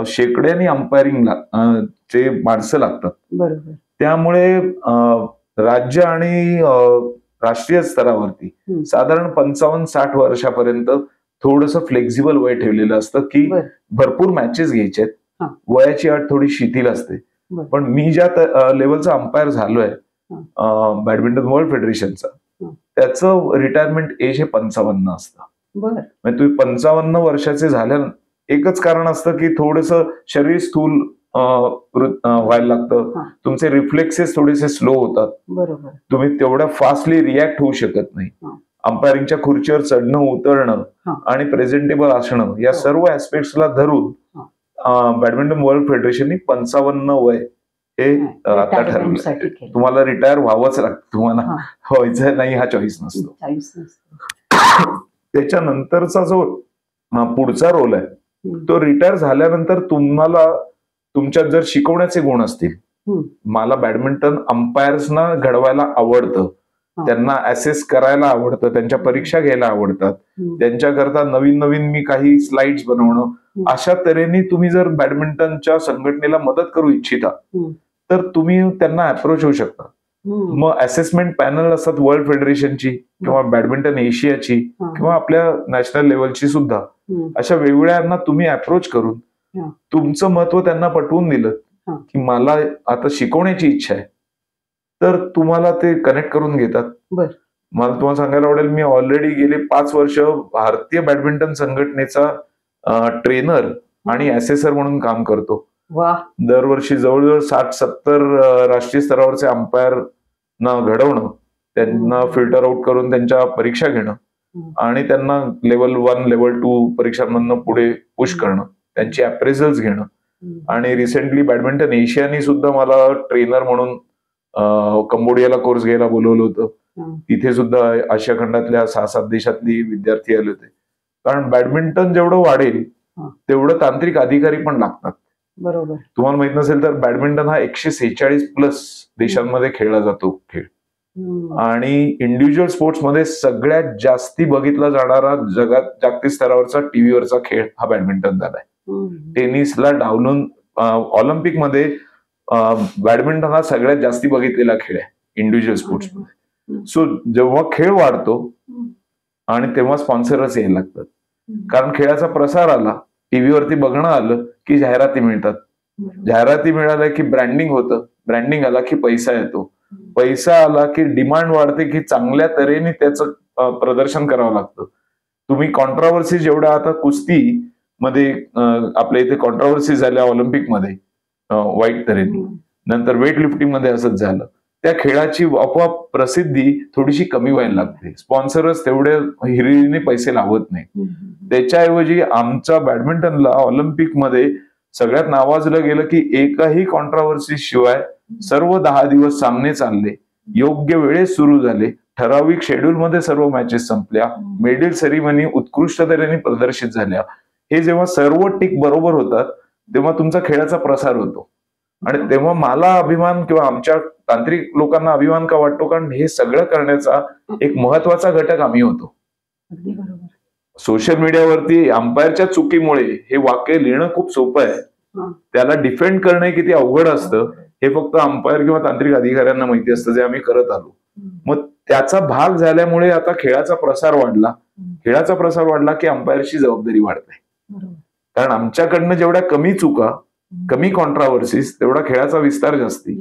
शेकड्यानी अंपायरिंगला चे माणसं लागतात. त्यामुळे राज्य आणि राष्ट्रीय स्तरावरती साधारण 55-60 वर्षापर्यंत थोडंसं फ्लेक्झिबल वय ठेवलेलं असतं की भरपूर मॅचेस घ्यायचे आहेत, वयाची अट थोडी शिथिल असते. पण मी ज्या लेवलचा अंपायर झालोय बॅडमिंटन वर्ल्ड फेडरेशनचा त्याचं रिटायरमेंट एज हे 55 असतं. म्हणजे तुम्ही 55 वर्षाचे झाल्या एकच कारण असतं की थोडंसं शरीर स्थूल व्हायला लागतं, तुमचे रिफ्लेक्सेस थोडेसे स्लो होतात, तुम्ही तेवढ्या फास्टली रिॲक्ट होऊ शकत नाही. अंपायरिंगच्या खुर्चीवर चढणं उतरणं आणि प्रेझेंटेबल असणं या सर्व ऍस्पेक्ट्सला धरून बॅडमिंटन वर्ल्ड फेडरेशनने 55 वय हे आता ठरवलं. तुम्हाला रिटायर व्हावंच लागतं, तुम्हाला व्हायचं नाही हा चॉईस नसतो. त्याच्यानंतरचा जो पुढचा रोल आहे तो रिटायर झाल्यानंतर तुम्हाला तुमच्यात जर शिकवण्याचे गुण असतील, मला बॅडमिंटन अंपायर्सना घडवायला आवडतं, त्यांना असेस करायला आवडतं, त्यांच्या परीक्षा घ्यायला आवडतात, त्यांच्याकरता नवीन नवीन मी काही स्लाइड्स बनवणं, अशा तऱ्हेने तुम्ही जर बॅडमिंटनच्या संघटनेला मदत करू इच्छिता तर तुम्ही त्यांना अप्रोच होऊ शकता. मग असेसमेंट पॅनल असतात वर्ल्ड फेडरेशनची किंवा बॅडमिंटन एशियाची किंवा आपल्या नॅशनल लेवलची सुद्धा. अशा वेगवेगळ्यांना तुम्ही अप्रोच करून तुमचं महत्व त्यांना पटवून दिलं की मला आता शिकवण्याची इच्छा आहे तर तुम्हाला ते कनेक्ट करून घेतात. मला तुम्हाला सांगायला आवडेल, मी ऑलरेडी गेले 5 वर्ष भारतीय बॅडमिंटन संघटनेचा ट्रेनर आणि असेसर म्हणून काम करतो. दरवर्षी जवळजवळ 60-70 राष्ट्रीय स्तरावरचे अंपायर ना घडवणं, त्यांना फिल्टर आउट करून त्यांच्या परीक्षा घेणं आणि त्यांना लेवल 1 लेवल 2 परीक्षांमधनं पुढे पुश करणं, त्यांची अप्रेझल्स घेणं. आणि रिसेंटली बॅडमिंटन एशियानी सुद्धा मला ट्रेनर म्हणून कंबोडियाला कोर्स घ्यायला बोलवलं होतं. तिथे सुद्धा आशिया खंडातल्या 6-7 देशातली विद्यार्थी आले होते. कारण बॅडमिंटन जेवढं वाढेल तेवढं तांत्रिक अधिकारी पण लागतात. तुम्हाला माहित नसेल तर बॅडमिंटन हा 146+ देशांमध्ये खेळला जातो खेळ आणि इंडिव्हिज्युअल स्पोर्ट्स मध्ये सगळ्यात जास्ती बघितला जाणारा जगात जागतिक स्तरावरचा टीव्हीवरचा खेळ हा बॅडमिंटन झालाय. टेनिसला डावलून ऑलिम्पिक मध्ये बॅडमिंटन हा सगळ्यात जास्ती बघितलेला खेळ आहे इंडिव्हिज्युअल स्पोर्ट्स मध्ये. सो जेव्हा खेळ वाढतो आणि तेव्हा स्पॉन्सरच यायला लागतात, कारण खेळाचा प्रसार आला, टीव्हीवरती बघणं आलं की जाहिराती मिळतात, जाहिराती मिळाल्या की ब्रँडिंग होतं, ब्रँडिंग आला की पैसा येतो, पैसा आला की डिमांड वाढते की चांगल्या तऱ्हेने त्याचं प्रदर्शन करावं लागतं. तुम्ही कॉन्ट्रोवर्सी जेवढ्या आता कुस्ती मध्ये आपल्या इथे कॉन्ट्रोवर्सी झाल्या ऑलिम्पिक मध्ये वाईट तऱ्हेने, नंतर वेट लिफ्टिंग मध्ये असंच झालं. त्या खेळाची आपोआप प्रसिद्धी थोडीशी कमी व्हायला लागते. स्पॉन्सरच तेवढे हिरिरीने पैसे लावत नाही. त्याच्याऐवजी आमच्या बॅडमिंटनला ऑलिम्पिकमध्ये सगळ्यात नावाजलं गेलं की एकही कॉन्ट्राव्हर्सी शिवाय सर्व 10 दिवस सामने चालले, योग्य वेळेत सुरू झाले, ठराविक शेड्यूल मध्ये सर्व मॅचेस संपल्या, मेडल सेरेमनी उत्कृष्ट तऱ्हेने प्रदर्शित झाल्या. हे जेव्हा सर्व टिक बरोबर होतात तेव्हा तुमचा खेळाचा प्रसार होतो. आणि तेव्हा मला अभिमान किंवा आमच्या तांत्रिक लोकांना अभिमान का वाटतो, कारण हे सगळं करण्याचा एक महत्वाचा घटक आम्ही होतो. अगदी बरोबर. सोशल मीडियावरती अंपायरच्या चुकीमुळे हे वाक्य लिहिणं खूप सोपं आहे, त्याला डिफेंड करणं किती अवघड असतं हे फक्त अंपायर किंवा तांत्रिक अधिकाऱ्यांना माहिती असतं, जे आम्ही करत आलो. मग त्याचा भाग झाल्यामुळे आता खेळाचा प्रसार वाढला. खेळाचा प्रसार वाढला की अंपायरची जबाबदारी वाढते, कारण आमच्याकडनं जेवढ्या कमी चुका, कमी कॉन्ट्राव्हर्सीज, तेवढा खेळाचा विस्तार जास्ती.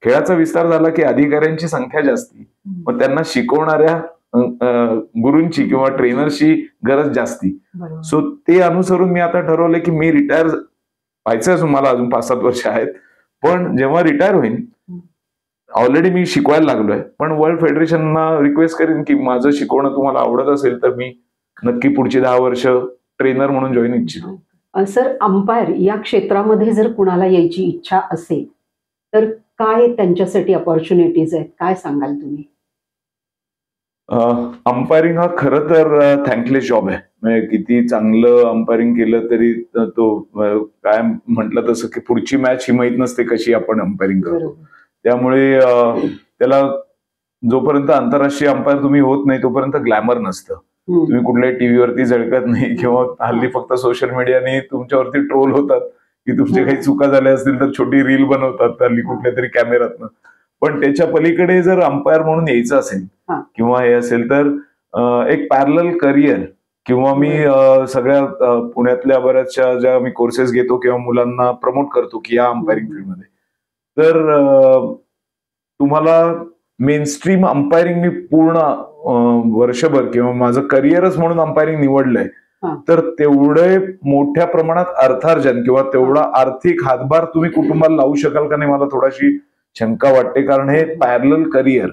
खेळाचा विस्तार झाला की अधिकाऱ्यांची संख्या जास्ती, मग त्यांना शिकवणाऱ्या गुरूंची किंवा ट्रेनरची गरज जास्ती. सो ते अनुसरून मी आता ठरवलं की मी रिटायर व्हायचं असून मला अजून 5-7 वर्ष आहेत, पण जेव्हा रिटायर होईन, ऑलरेडी मी शिकवायला लागलोय, पण वर्ल्ड फेडरेशनना रिक्वेस्ट करीन की माझं शिकवणं तुम्हाला आवडत असेल तर मी नक्की पुढची 10 वर्ष ट्रेनर म्हणून जॉईन इच्छितो. सर, अंपायर या क्षेत्रामध्ये जर कुणाला यायची इच्छा असेल तर काय त्यांच्यासाठी अपॉर्च्युनिटीज आहेत, काय सांगाल तुम्ही? अंपायरिंग हा खरं तर थँकलेस जॉब आहे. म्हणजे किती चांगलं अंपायरिंग केलं तरी तो काय म्हटलं तसं की पुढची मॅच ही माहित नसते कशी आपण अंपायरिंग करतो. त्यामुळे त्याला जोपर्यंत आंतरराष्ट्रीय अंपायर तुम्ही होत नाही तोपर्यंत ग्लॅमर नसतं. तुम्ही कुठल्याही टीव्हीवरती झळकत नाही किंवा हल्ली फक्त सोशल मीडियाने तुमच्यावरती ट्रोल होतात की तुमचे काही चुका झाल्या असतील तर छोटी रील बनवतात हल्ली कुठल्या तरी कॅमेऱ्यातनं. पण त्याच्या पलीकडे जर अंपायर म्हणून यायचं असेल किंवा हे असेल तर एक पॅरलल करिअर किंवा मी सगळ्या पुण्यातल्या बऱ्याचशा ज्या मी कोर्सेस घेतो किंवा मुलांना प्रमोट करतो की या अंपायरिंग फील्डमध्ये, तर तुम्हाला मेनस्ट्रीम अंपायरिंग मी पूर्ण वर्षभर किंवा माझं करिअरच म्हणून अंपायरिंग निवडलंय, तर तेवढे मोठ्या प्रमाणात अर्थार्जन किंवा तेवढा आर्थिक हातभार तुम्ही कुटुंबाला लावू शकाल का नाही, मला थोडीशी शंका वाटते. कारण हे पॅरलल करिअर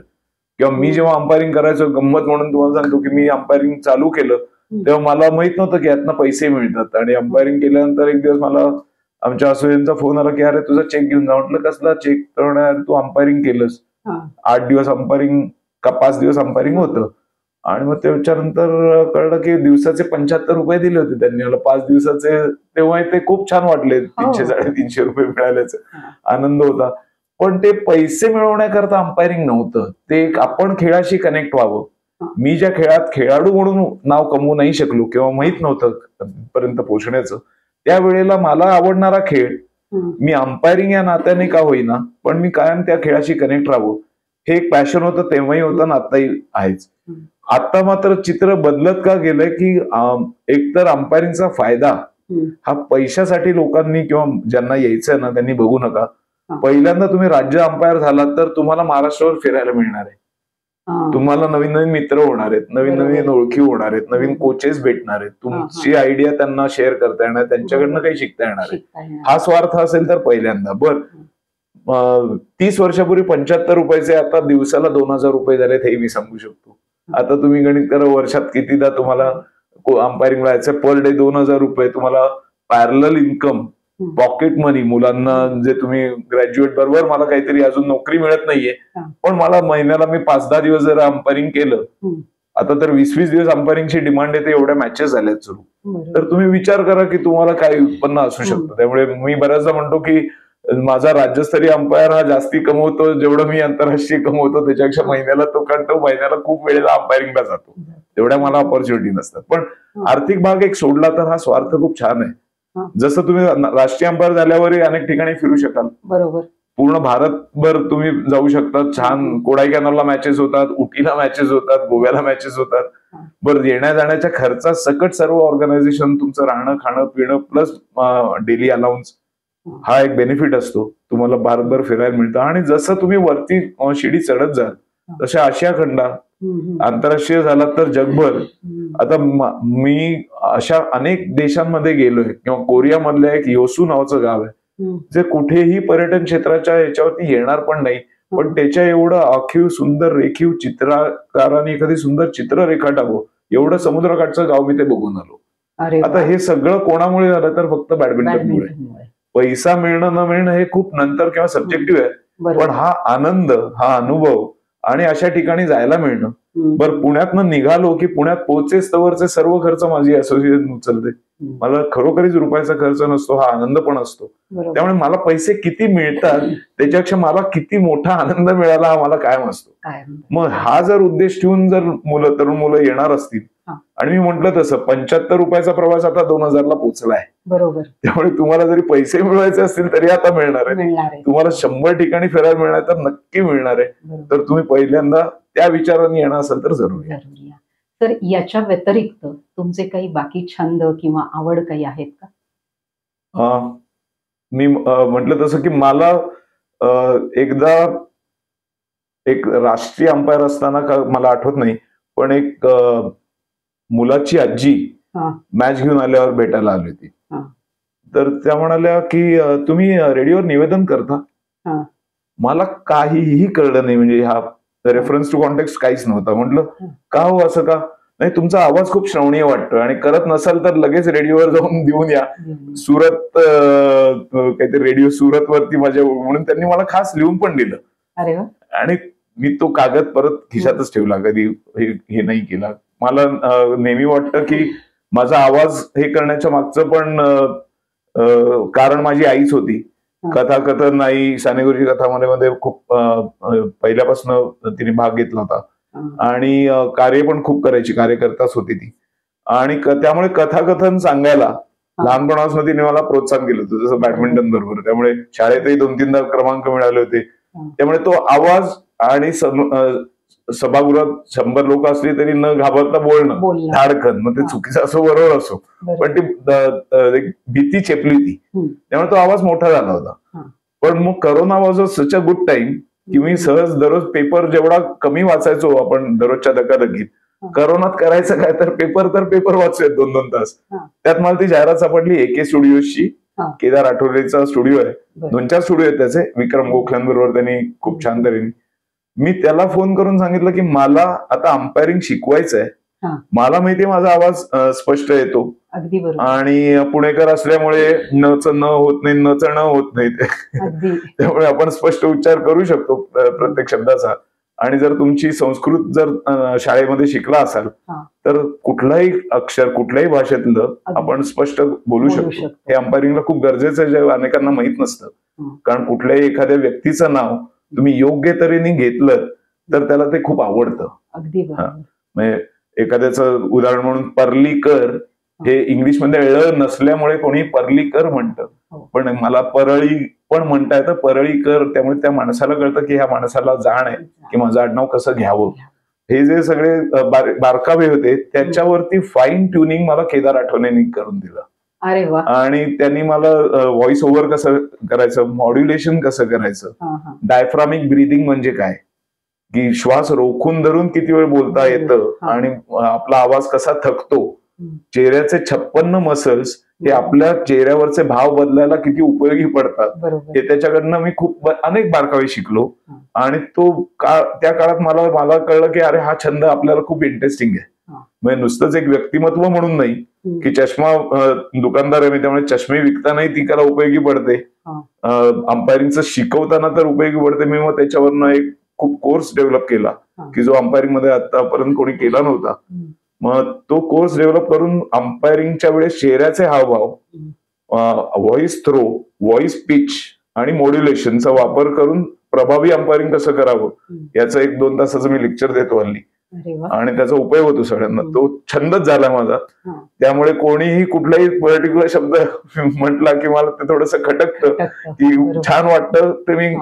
किंवा मी जेव्हा अंपायरिंग करायचो, गंमत म्हणून तुम्हाला सांगतो की मी अंपायरिंग चालू केलं तेव्हा मला माहित नव्हतं की यातनं पैसे मिळतात. आणि अंपायरिंग केल्यानंतर एक दिवस मला आमच्या असोसिएशनचा फोन आला की अरे तुझा चेक घेऊन जा. म्हटलं कसला चेक? तर तू अंपायरिंग केलंस, 8 दिवस अंपायरिंग का 5 दिवस अंपायरिंग होतं. आणि मग त्याच्यानंतर कळलं की दिवसाचे 75 रुपये दिले होते त्यांनी मला 5 दिवसाचे. तेव्हा ते खूप छान वाटले, 300-350 रुपये मिळाल्याचा आनंद होता. पण ते पैसे मिळवण्याकरता अंपायरिंग नव्हतं, ते एक आपण खेळाशी कनेक्ट व्हावं. मी ज्या खेळात खेळाडू म्हणून नाव कमवू नाही शकलो किंवा माहित नव्हतं पर्यंत पोहोचण्याचं, त्यावेळेला मला आवडणारा खेळ मी अंपायरिंग या नात्याने का होईना पण मी कायम त्या खेळाशी कनेक्ट राहावं, हे एक पॅशन होतं, तेव्हाही होतं आणि आताही आहेच. आता मात्र चित्र बदलत का गेलंय की एकतर अंपायरिंगचा फायदा हा पैशासाठी लोकांनी किंवा ज्यांना यायचंय ना त्यांनी बघू नका. पहिल्यांदा तुम्ही राज्य अंपायर झालात तर तुम्हाला महाराष्ट्रावर फिरायला मिळणार आहे, तुम्हाला नवीन नवीन मित्र होणार आहेत, नवीन नवीन ओळखी होणार आहेत, नवीन कोचेस भेटणार आहेत, तुमची आयडिया त्यांना शेअर करता येणार, त्यांच्याकडनं काही शिकता येणार आहे. हा स्वार्थ असेल तर पहिल्यांदा. बर 30 वर्षापूर्वी 75 रुपयाचे आता दिवसाला 2000 रुपये झालेत हे मी सांगू शकतो. आता तुम्ही गणित करा, वर्षात कितीदा तुम्हाला अंपायरिंग जायचं, पर डे 2000 रुपये तुम्हाला पॅरलल इन्कम, पॉकेट मनी. मुलांना जे तुम्ही ग्रॅज्युएट बरोबर मला काहीतरी अजून नोकरी मिळत नाहीये, पण मला महिन्याला मी 5-10 दिवस जर अंपायरिंग केलं, आता तर 20-20 दिवस अंपायरिंगची डिमांड येते, एवढ्या मॅचेस झाल्यात सुरू, तर तुम्ही विचार करा की तुम्हाला काय उत्पन्न असू शकतं. त्यामुळे मी बऱ्याचदा म्हणतो की माझा राज्यस्तरीय अंपायर हा जास्ती कमवतो जेवढं मी आंतरराष्ट्रीय कमवतो त्याच्यापेक्षा महिन्याला तो, कारण तो महिन्याला खूप वेळेला अंपायरिंगला जातो, तेवढ्या मला ऑपॉर्च्युनिटी नसतात. पण आर्थिक भाग एक सोडला तर हा स्वार्थ खूप छान आहे. जसं तुम्ही राष्ट्रीय अंपायर झाल्यावरही अनेक ठिकाणी फिरू शकाल, बरोबर, पूर्ण भारतभर तुम्ही जाऊ शकता. छान कोडाईकॅनलला मॅचेस होतात, उटीला मॅचेस होतात, गोव्याला मॅचेस होतात. बरं, येण्या जाण्याच्या खर्चात सकट सर्व ऑर्गनायझेशन तुमचं राहणं खाणं पिणं प्लस डेली अलाउन्स हा एक बेनिफिट असतो, तुम्हाला भारतभर फिरायला मिळतं. आणि जसं तुम्ही वरती शिडी चढत जाल तशा आशिया खंडात, आंतरराष्ट्रीय झाला तर जगभर. आता मी अशा अनेक देशांमध्ये गेलोय, किंवा कोरिया मधलं एक योसू नावाचं गाव आहे जे कुठेही पर्यटन क्षेत्राच्या ह्याच्यावरती येणार पण नाही, पण त्याच्या एवढं आखीव सुंदर रेखीव चित्रकाराने एखादी सुंदर चित्र रेखाटावं एवढं समुद्रकाठचं गाव मी ते बघून आलो. अरे आता हे सगळं कोणामुळे झालं तर फक्त बॅडमिंटनमुळे. बॅडमिंटनमुळे. पैसा मिळणं न मिळणं हे खूप नंतर किंवा सब्जेक्टिव्ह आहे, पण बरोबर. हा आनंद, हा अनुभव आणि अशा ठिकाणी जायला मिळणं. हम्म. बरं, पुण्यातनं निघालो की पुण्यात पोहोचेस तवरचे सर्व खर्च माझी असोसिएशन उचलते. हम्म. मला खरोखरीच रुपयाचा खर्च नसतो, हा आनंद पण असतो. बरोबर. त्यामुळे मला पैसे किती मिळतात त्याच्यापेक्षा मला किती मोठा आनंद मिळाला हा मला कायम असतो. काय मग हा जर उद्देश ठेवून जर तरुण मुलं येणार असतील, हा. आणि मी म्हंटल तसं 75 रुपयाचा प्रवास आता 2000 ला पोहोचलाय. बरोबर. त्यामुळे तुम्हाला जरी पैसे मिळवायचे असतील तरी आता मिळणार आहे. मिळणार आहे. तुम्हाला 100 ठिकाणी फिरायला मिळणार तर नक्की मिळणार आहे. बरोबर. तर तुम्ही पहिल्यांदा त्या विचाराने येणार असेल तर जरूर या. जरूर या. तर याच्या व्यतिरिक्त तुमचे काही बाकी छंद किंवा आवड काही आहेत का? मी म्हटलं तसं की मला एकदा एक राष्ट्रीय अंपायर असताना मला आठवत नाही, पण एक मुलाची आजी हा. मॅच घेऊन आल्यावर भेटायला आली होती. हा. तर त्या म्हणाल्या की तुम्ही रेडिओवर निवेदन करता? हा. मला काहीही कळलं नाही, म्हणजे हा रेफरन्स टू कॉन्टेक्स्ट काहीच नव्हता. म्हटलं का हो असं का? नाही, तुमचा आवाज खूप श्रवणीय वाटतो आणि करत नसाल तर लगेच रेडिओवर जाऊन देऊन या. सुरत काहीतरी रेडिओ सुरत वरती माझ्या, म्हणून त्यांनी मला खास लिहून पण दिलं. अरे वा. आणि मी तो कागद परत खिशातच ठेवला, कधी हे नाही केला. मला नेहमी वाटतं की माझा आवाज हे करण्याच्या मागचं पण कारण माझी आईच होती. कथाकथन आई सानेगुरुजी कथामध्ये खूप पहिल्यापासून तिने भाग घेतला होता आणि कार्य पण खूप करायची, कार्यकर्ताच होती ती. आणि त्यामुळे कथाकथन सांगायला लहानपणापासून तिने मला प्रोत्साहन केलं होतं, जसं बॅडमिंटन बरोबर. त्यामुळे शाळेतही 2-3दा क्रमांक मिळाले होते. त्यामुळे तो आवाज आणि सभागृहात 100 लोक असली तरी न घाबरता बोलणं, धाडकन, मग ते चुकीचं असो बरोबर असो, पण ती भीती चेपली होती. त्यामुळे तो आवाज मोठा झाला होता. पण मग corona was such a good time की मी सहज दररोज पेपर जेवढा कमी वाचायचो आपण दररोजच्या धकाधकीत, करोनात करायचं काय तर पेपर वाचूयात 2-2 तास. त्यात मला ती जाहिरात सापडली AK स्टुडिओची. केदार आठवलेचा स्टुडिओ आहे, 2-4 स्टुडिओ आहेत त्याचे. विक्रम गोखल्यांबरोबर त्यांनी खूप छान तऱ्हेने. मी त्याला फोन करून सांगितलं की मला आता अंपायरिंग शिकवायचं आहे. मला माहितीये माझा आवाज स्पष्ट येतो. अगदी बरोबर. आणि पुणेकर असल्यामुळे न होत नाही, नचणं होत नाही. त्यामुळे आपण स्पष्ट उच्चार करू शकतो प्रत्येक शब्दाचा. आणि जर तुमची संस्कृत जर शाळेमध्ये शिकला असाल तर कुठलाही अक्षर कुठल्याही भाषेतलं आपण स्पष्ट बोलू शकतो. हे अंपायरिंगला खूप गरजेचं आहे, जे अनेकांना माहित नसतं. कारण कुठल्याही एखाद्या व्यक्तीचं नाव तुम्ही योग्य तऱ्हेने घेतलं तर त्याला ते खूप आवडतं. अगदी बरोबर. म्हणजे एखाद्याचं उदाहरण म्हणून पर्लीकर हे इंग्लिशमध्ये नसल्यामुळे कोणी पर्लीकर म्हणतं, पण मला परळी पण म्हणता येतं, परळीकर. त्यामुळे त्या माणसाला कळतं की ह्या माणसाला जाण आहे की माझं आडनाव कसं घ्यावं. हे जे सगळे बारकावे होते त्याच्यावरती फाईन ट्युनिंग मला केदार आठवलेंनी करून दिलं. अरे वा. आणि त्यांनी मला व्हॉइस ओव्हर कसं करायचं, मॉड्युलेशन कसं करायचं, डायफ्रामिक ब्रीदिंग म्हणजे काय, की श्वास रोखून धरून किती वेळ बोलता येतं आणि आपला आवाज कसा थकतो. चेहऱ्याचे 56 मसल्स हे आपल्या चेहऱ्यावरचे भाव बदलायला किती उपयोगी पडतात हे त्याच्याकडनं मी खूप अनेक बारकावे शिकलो. आणि तो त्या काळात मला कळलं की अरे हा छंद आपल्याला खूप इंटरेस्टिंग आहे. म्हणजे नुसतंच एक व्यक्तिमत्व म्हणून नाही की चष्मा दुकानदार आहे मी त्यामुळे चष्मे विकतानाही ती कला उपयोगी पडते, अंपायरिंगचं शिकवताना तर उपयोगी पडते. मी मग त्याच्यावरनं एक खूप कोर्स डेव्हलप केला की जो अंपायरिंग मध्ये आतापर्यंत कोणी केला नव्हता. मग तो कोर्स डेव्हलप करून अंपायरिंगच्या वेळेस चेहऱ्याचे हावभाव, व्हॉइस थ्रो, व्हॉइस पिच आणि मॉड्युलेशनचा वापर करून प्रभावी अंपायरिंग कसं करावं याचं 1-2 तासाचं मी लेक्चर देतो हल्ली. आणि त्याचा उपयोग होतो सगळ्यांना. तो छंदच झाला माझा. त्यामुळे कोणीही कुठलाही पर्टिक्युलर शब्द म्हटला की मला ते थोडंसं खटकतं की छान वाटतं, ते मी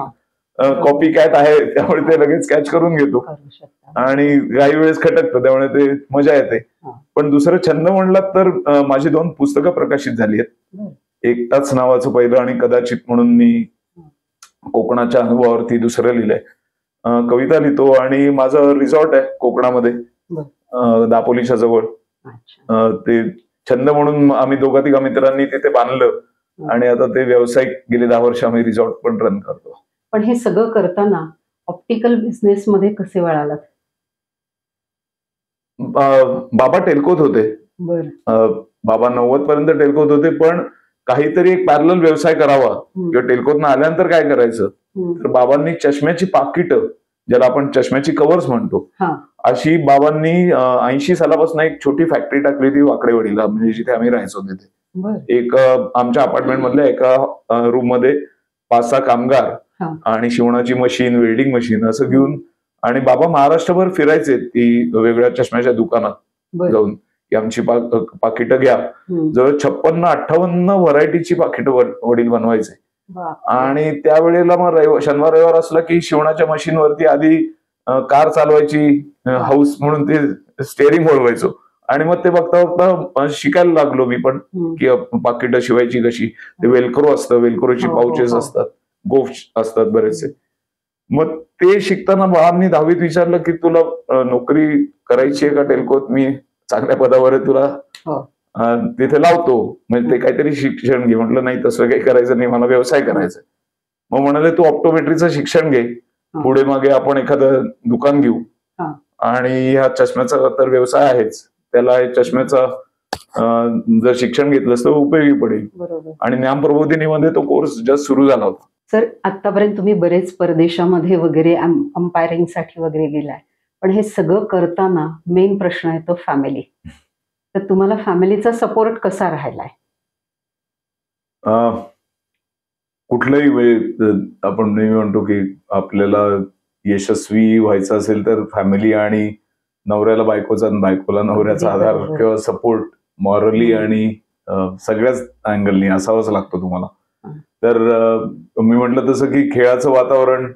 कॉपी कॅट आहे त्यामुळे ते लगेच कॅच करून घेतो आणि काही वेळेस खटकतं त्यामुळे ते मजा येते. पण दुसरं छंद म्हणला तर माझी 2 पुस्तकं प्रकाशित झाली आहेत. एकटाच नावाचं पहिलं आणि कदाचित म्हणून मी कोकणाच्या अनुभवावरती दुसरं लिहिलंय. कविता लिहितो आणि माझं रिसॉर्ट आहे कोकणामध्ये दापोलीच्या जवळ. ते छंद म्हणून आम्ही 2-3 मित्रांनी तिथे बांधलं आणि आता ते व्यावसायिक गेले 10 वर्ष आम्ही रिसॉर्ट पण रन करतो. पण हे सगळं करताना ऑप्टिकल बिझनेस मध्ये कसे वळालात? बाबा टेल्कोत होते. बरं. बाबा 90 पर्यंत टेल्कोत होते, पण काहीतरी एक पॅरलल व्यवसाय करावा किंवा टेल्कोतनं आल्यानंतर काय करायचं, तर बाबांनी चष्म्याची पाकिटं, ज्याला आपण चष्म्याची कव्हर्स म्हणतो, अशी बाबांनी 80 सालापासून एक छोटी फॅक्टरी टाकली होती वाकडेवाडीला, म्हणजे जिथे आम्ही राहायचो तिथे. एक आमच्या अपार्टमेंट मधल्या एका रूम मध्ये 5-6 कामगार आणि शिवणाची मशीन, वेल्डिंग मशीन असं घेऊन, आणि बाबा महाराष्ट्रभर फिरायचे ती वेगवेगळ्या चष्म्याच्या दुकानात जाऊन की आमची पाकिटं घ्या. जवळ 56-58 व्हरायटीची पाकिटं वडील बनवायचे. आणि त्यावेळेला मग शनिवार रविवार असला की शिवणाच्या मशीनवरती आधी कार चालवायची हाऊस म्हणून ते स्टेअरिंग वळवायचो, आणि मग ते बघता बघता शिकायला लागलो मी पण की पाकिटं शिवायची कशी. ते वेलक्रो असतं, वेलक्रोची पाउचेस असतात, गोफ्ट असतात बरेचसे. मग ते शिकताना बाबांनी 10वीत विचारलं की तुला नोकरी करायची आहे का टेल्कोत, मी चांगल्या पदावर आहे, तुला तिथे लावतो, म्हणजे ते काहीतरी शिक्षण घे. म्हटलं नाही, तसं काही करायचं नाही, मला व्यवसाय करायचा. मग म्हणाले तू ऑप्टोमेट्रीचं शिक्षण घे, पुढे मागे आपण एखादं दुकान घेऊ, आणि ह्या चष्म्याचा तर व्यवसाय आहेच, त्याला चष्म्याचा जर शिक्षण घेतलंस तर उपयोगी पडेल. आणि ज्ञानप्रबोधिनीमध्ये तो कोर्स जस्ट सुरू झाला होता. सर, आतापर्यंत तुम्ही बरेच परदेशामध्ये वगैरे अंपायरिंगसाठी वगैरे गेलाय, पण हे सगळं करताना मेन प्रश्न आहे तो फॅमिली. तर तुम्हाला फॅमिलीचा सपोर्ट कसा राहिलाय? कुठलंही वेळ आपण नेहमी म्हणतो की आपल्याला यशस्वी व्हायचं असेल तर फॅमिली आणि नवऱ्याला बायकोचा आणि बायकोला नवऱ्याचा आधार किंवा सपोर्ट मॉरली आणि सगळ्याच अँगलनी असावाच लागतो तुम्हाला. तर मी म्हटलं तसं की खेळाचं वातावरण,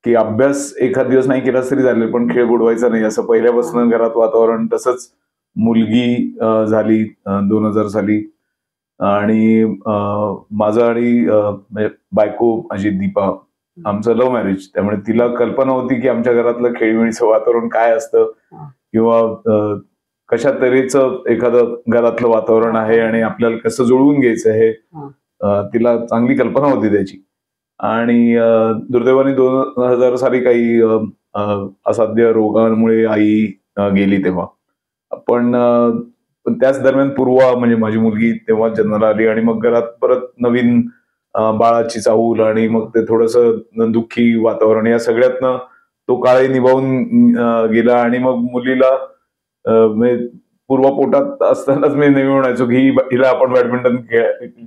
की अभ्यास एखाद दिवस नाही केला तरी झाले पण खेळ बुडवायचा नाही असं पहिल्यापासून घरात वातावरण. तसंच मुलगी झाली 2000 साली, आणि माझं आणि बायको माझी दीपा, आमचं लव्ह मॅरेज, त्यामुळे तिला कल्पना होती की आमच्या घरातलं खेळीमेळीचं वातावरण काय असतं किंवा कशा तऱ्हेचं एखादं घरातलं वातावरण आहे आणि आपल्याला कसं जुळवून घ्यायचं हे तिला चांगली कल्पना होती त्याची. आणि दुर्दैवाने 2000 साली काही असाध्य रोगांमुळे आई गेली तेव्हा. पण त्याच दरम्यान पूर्वा म्हणजे माझी मुलगी तेव्हा जन्माला आली, आणि मग घरात परत नवीन बाळाची चाहूल, आणि मग ते थोडंसं दुःखी वातावरण, या सगळ्यातनं तो काळही निभावून गेला. आणि मग मुलीला पूर्वा पोटात असतानाच मी नेहमी म्हणायचो की हिला आपण बॅडमिंटन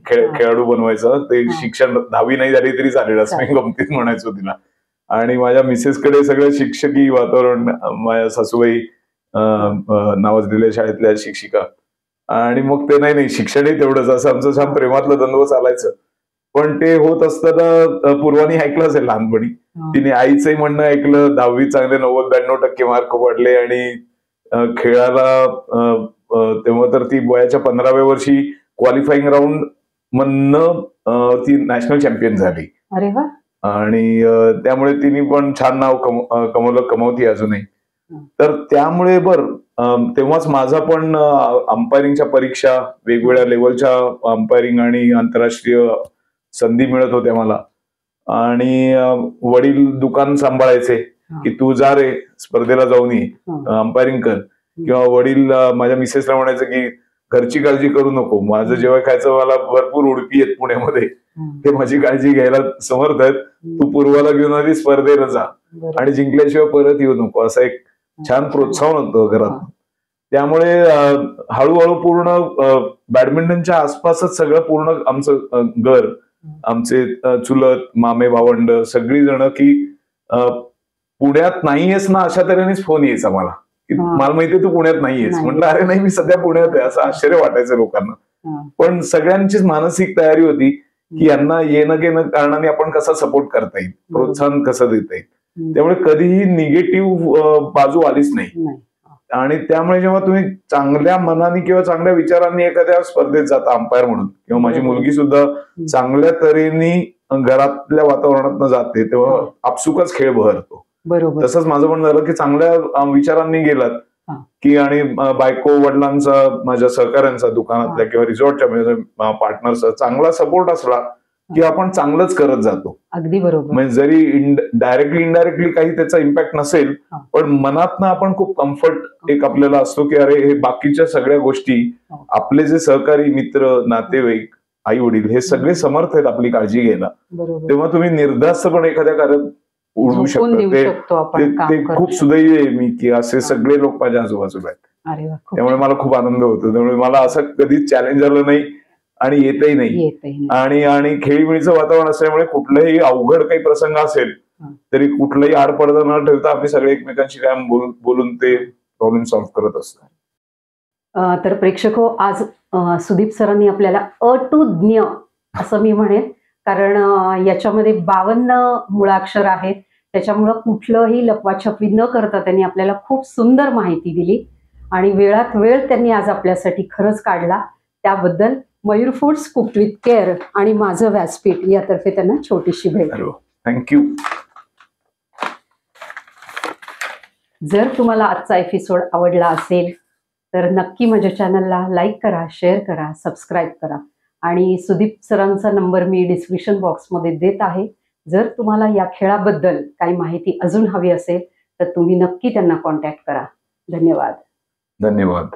खेळाडू बनवायचं, ते शिक्षण 10वी नाही झाली तरी चालेल असं मी गमतीत म्हणायचो तिला. आणि माझ्या मिसेसकडे सगळं शिक्षकी वातावरण, माझ्या सासूबाई नावाजलेल्या शाळेतल्या शिक्षिका, आणि मग ते नाही शिक्षणही तेवढंच, असं आमचं छान प्रेमातलं द्वंद्व चालायचं. पण ते होत असताना पूर्वानी ऐकलं असेल लहानपणी, तिने आईचंही म्हणणं ऐकलं, 10वी चांगले 90-92% मार्क पडले, आणि खेळाला तेव्हा तर ती वयाच्या 15व्या वर्षी क्वालिफाईंग राऊंड मधनं ती नॅशनल चॅम्पियन झाली. अरे वा. आणि त्यामुळे तिने पण छान नाव कमवती अजूनही. तर त्यामुळे तेव्हाच माझा पण अंपायरिंगच्या परीक्षा, वेगवेगळ्या लेवलच्या अंपायरिंग आणि आंतरराष्ट्रीय संधी मिळत होत्या मला. आणि वडील दुकान सांभाळायचे की तू जा रे स्पर्धेला जाऊन ये, अंपायरिंग कर. किंवा वडील माझ्या मिसेसला म्हणायचं की घरची काळजी करू नको, माझं जेव्हा खायचं, मला भरपूर उडपी आहेत पुण्यामध्ये, ते माझी काळजी घ्यायला समर्थ आहेत, तू पूर्वाला घेऊन आधी स्पर्धेला जा आणि जिंकल्याशिवाय परत येऊ नको, असं एक छान प्रोत्साहन होतं घरात. त्यामुळे हळूहळू पूर्ण बॅडमिंटनच्या आसपासच सगळं पूर्ण आमचं घर, आमचे चुलत मामे भावंड सगळी जण की पुण्यात नाहीयेस ना अशा तऱ्हेनेच फोन यायचा मला की मला माहितीये तू पुण्यात नाहीयेस. म्हटलं अरे नाही, मी सध्या पुण्यात आहे, असं आश्चर्य वाटायचं लोकांना. पण सगळ्यांचीच मानसिक तयारी होती की यांना येणं गेणं कारणाने आपण कसा सपोर्ट करता येईल, प्रोत्साहन कसं देता येईल. त्यामुळे कधीही निगेटिव्ह बाजू आलीच नाही. आणि त्यामुळे जेव्हा तुम्ही चांगल्या मनाने किंवा चांगल्या विचारांनी एखाद्या स्पर्धेत जाता अंपायर म्हणून, किंवा माझी मुलगी सुद्धा चांगल्या तऱ्हेने घरातल्या वातावरणात जाते, तेव्हा आपसुकच खेळ बहरतो. बरोबर. तसंच माझं पण झालं की चांगल्या विचारांनी गेलात की, आणि बायको वडिलांचा, माझ्या सहकाऱ्यांचा, दुकानातल्या किंवा रिसॉर्टच्या पार्टनरचा चांगला सपोर्ट असला की आपण चांगलंच करत जातो. अगदी बरोबर. म्हणजे जरी डायरेक्टली इनडायरेक्टली काही त्याचा इम्पॅक्ट नसेल, पण मनातनं आपण खूप कम्फर्ट एक आपल्याला असतो की अरे हे बाकीच्या सगळ्या गोष्टी, आपले जे सहकारी मित्र, नातेवाईक, आई वडील हे सगळे समर्थ आहेत आपली काळजी घ्यायला. तेव्हा तुम्ही निर्धास्तपणे एखाद्या कार्यात उडवू शकता. ते खूप सुदैवी आहे मी की असे सगळे लोक माझ्या आजूबाजूला आहेत. त्यामुळे मला खूप आनंद होतो. त्यामुळे मला असं कधीच चॅलेंज आलं नाही आणि येतही नाही. आणि खेळीमेळीचं वातावरण असल्यामुळे कुठलंही अवघड काही प्रसंग असेल तरी कुठलंही आडपडदा न ठेवता आम्ही सगळे एकमेकांशी काय बोलून ते प्रॉब्लेम सॉल्व्ह करत असतो. तर प्रेक्षको, आज सुदीप सरांनी आपल्याला अटुज्ञ असं मी म्हणेन, कारण याच्यामध्ये 52 मुळाक्षर आहेत. त्याच्यामुळं कुठलंही लपवाछपवी न करता त्यांनी आपल्याला खूप सुंदर माहिती दिली आणि वेळात वेळ त्यांनी आज आपल्यासाठी खरंच काढला. त्याबद्दल Mayur foods cooked with care आणि माझं व्यासपीठ यातर्फे त्यांना छोटीशी भेट. थँक्यू. जर तुम्हाला आजचा एपिसोड आवडला असेल तर नक्की माझ्या चॅनलला लाईक करा, शेअर करा, सबस्क्राईब करा आणि सुदीप सरांचा नंबर मी डिस्क्रिप्शन बॉक्समध्ये देत आहे. जर तुम्हाला या खेळाबद्दल काही माहिती अजून हवी असेल तर तुम्ही नक्की त्यांना कॉन्टॅक्ट करा. धन्यवाद. धन्यवाद.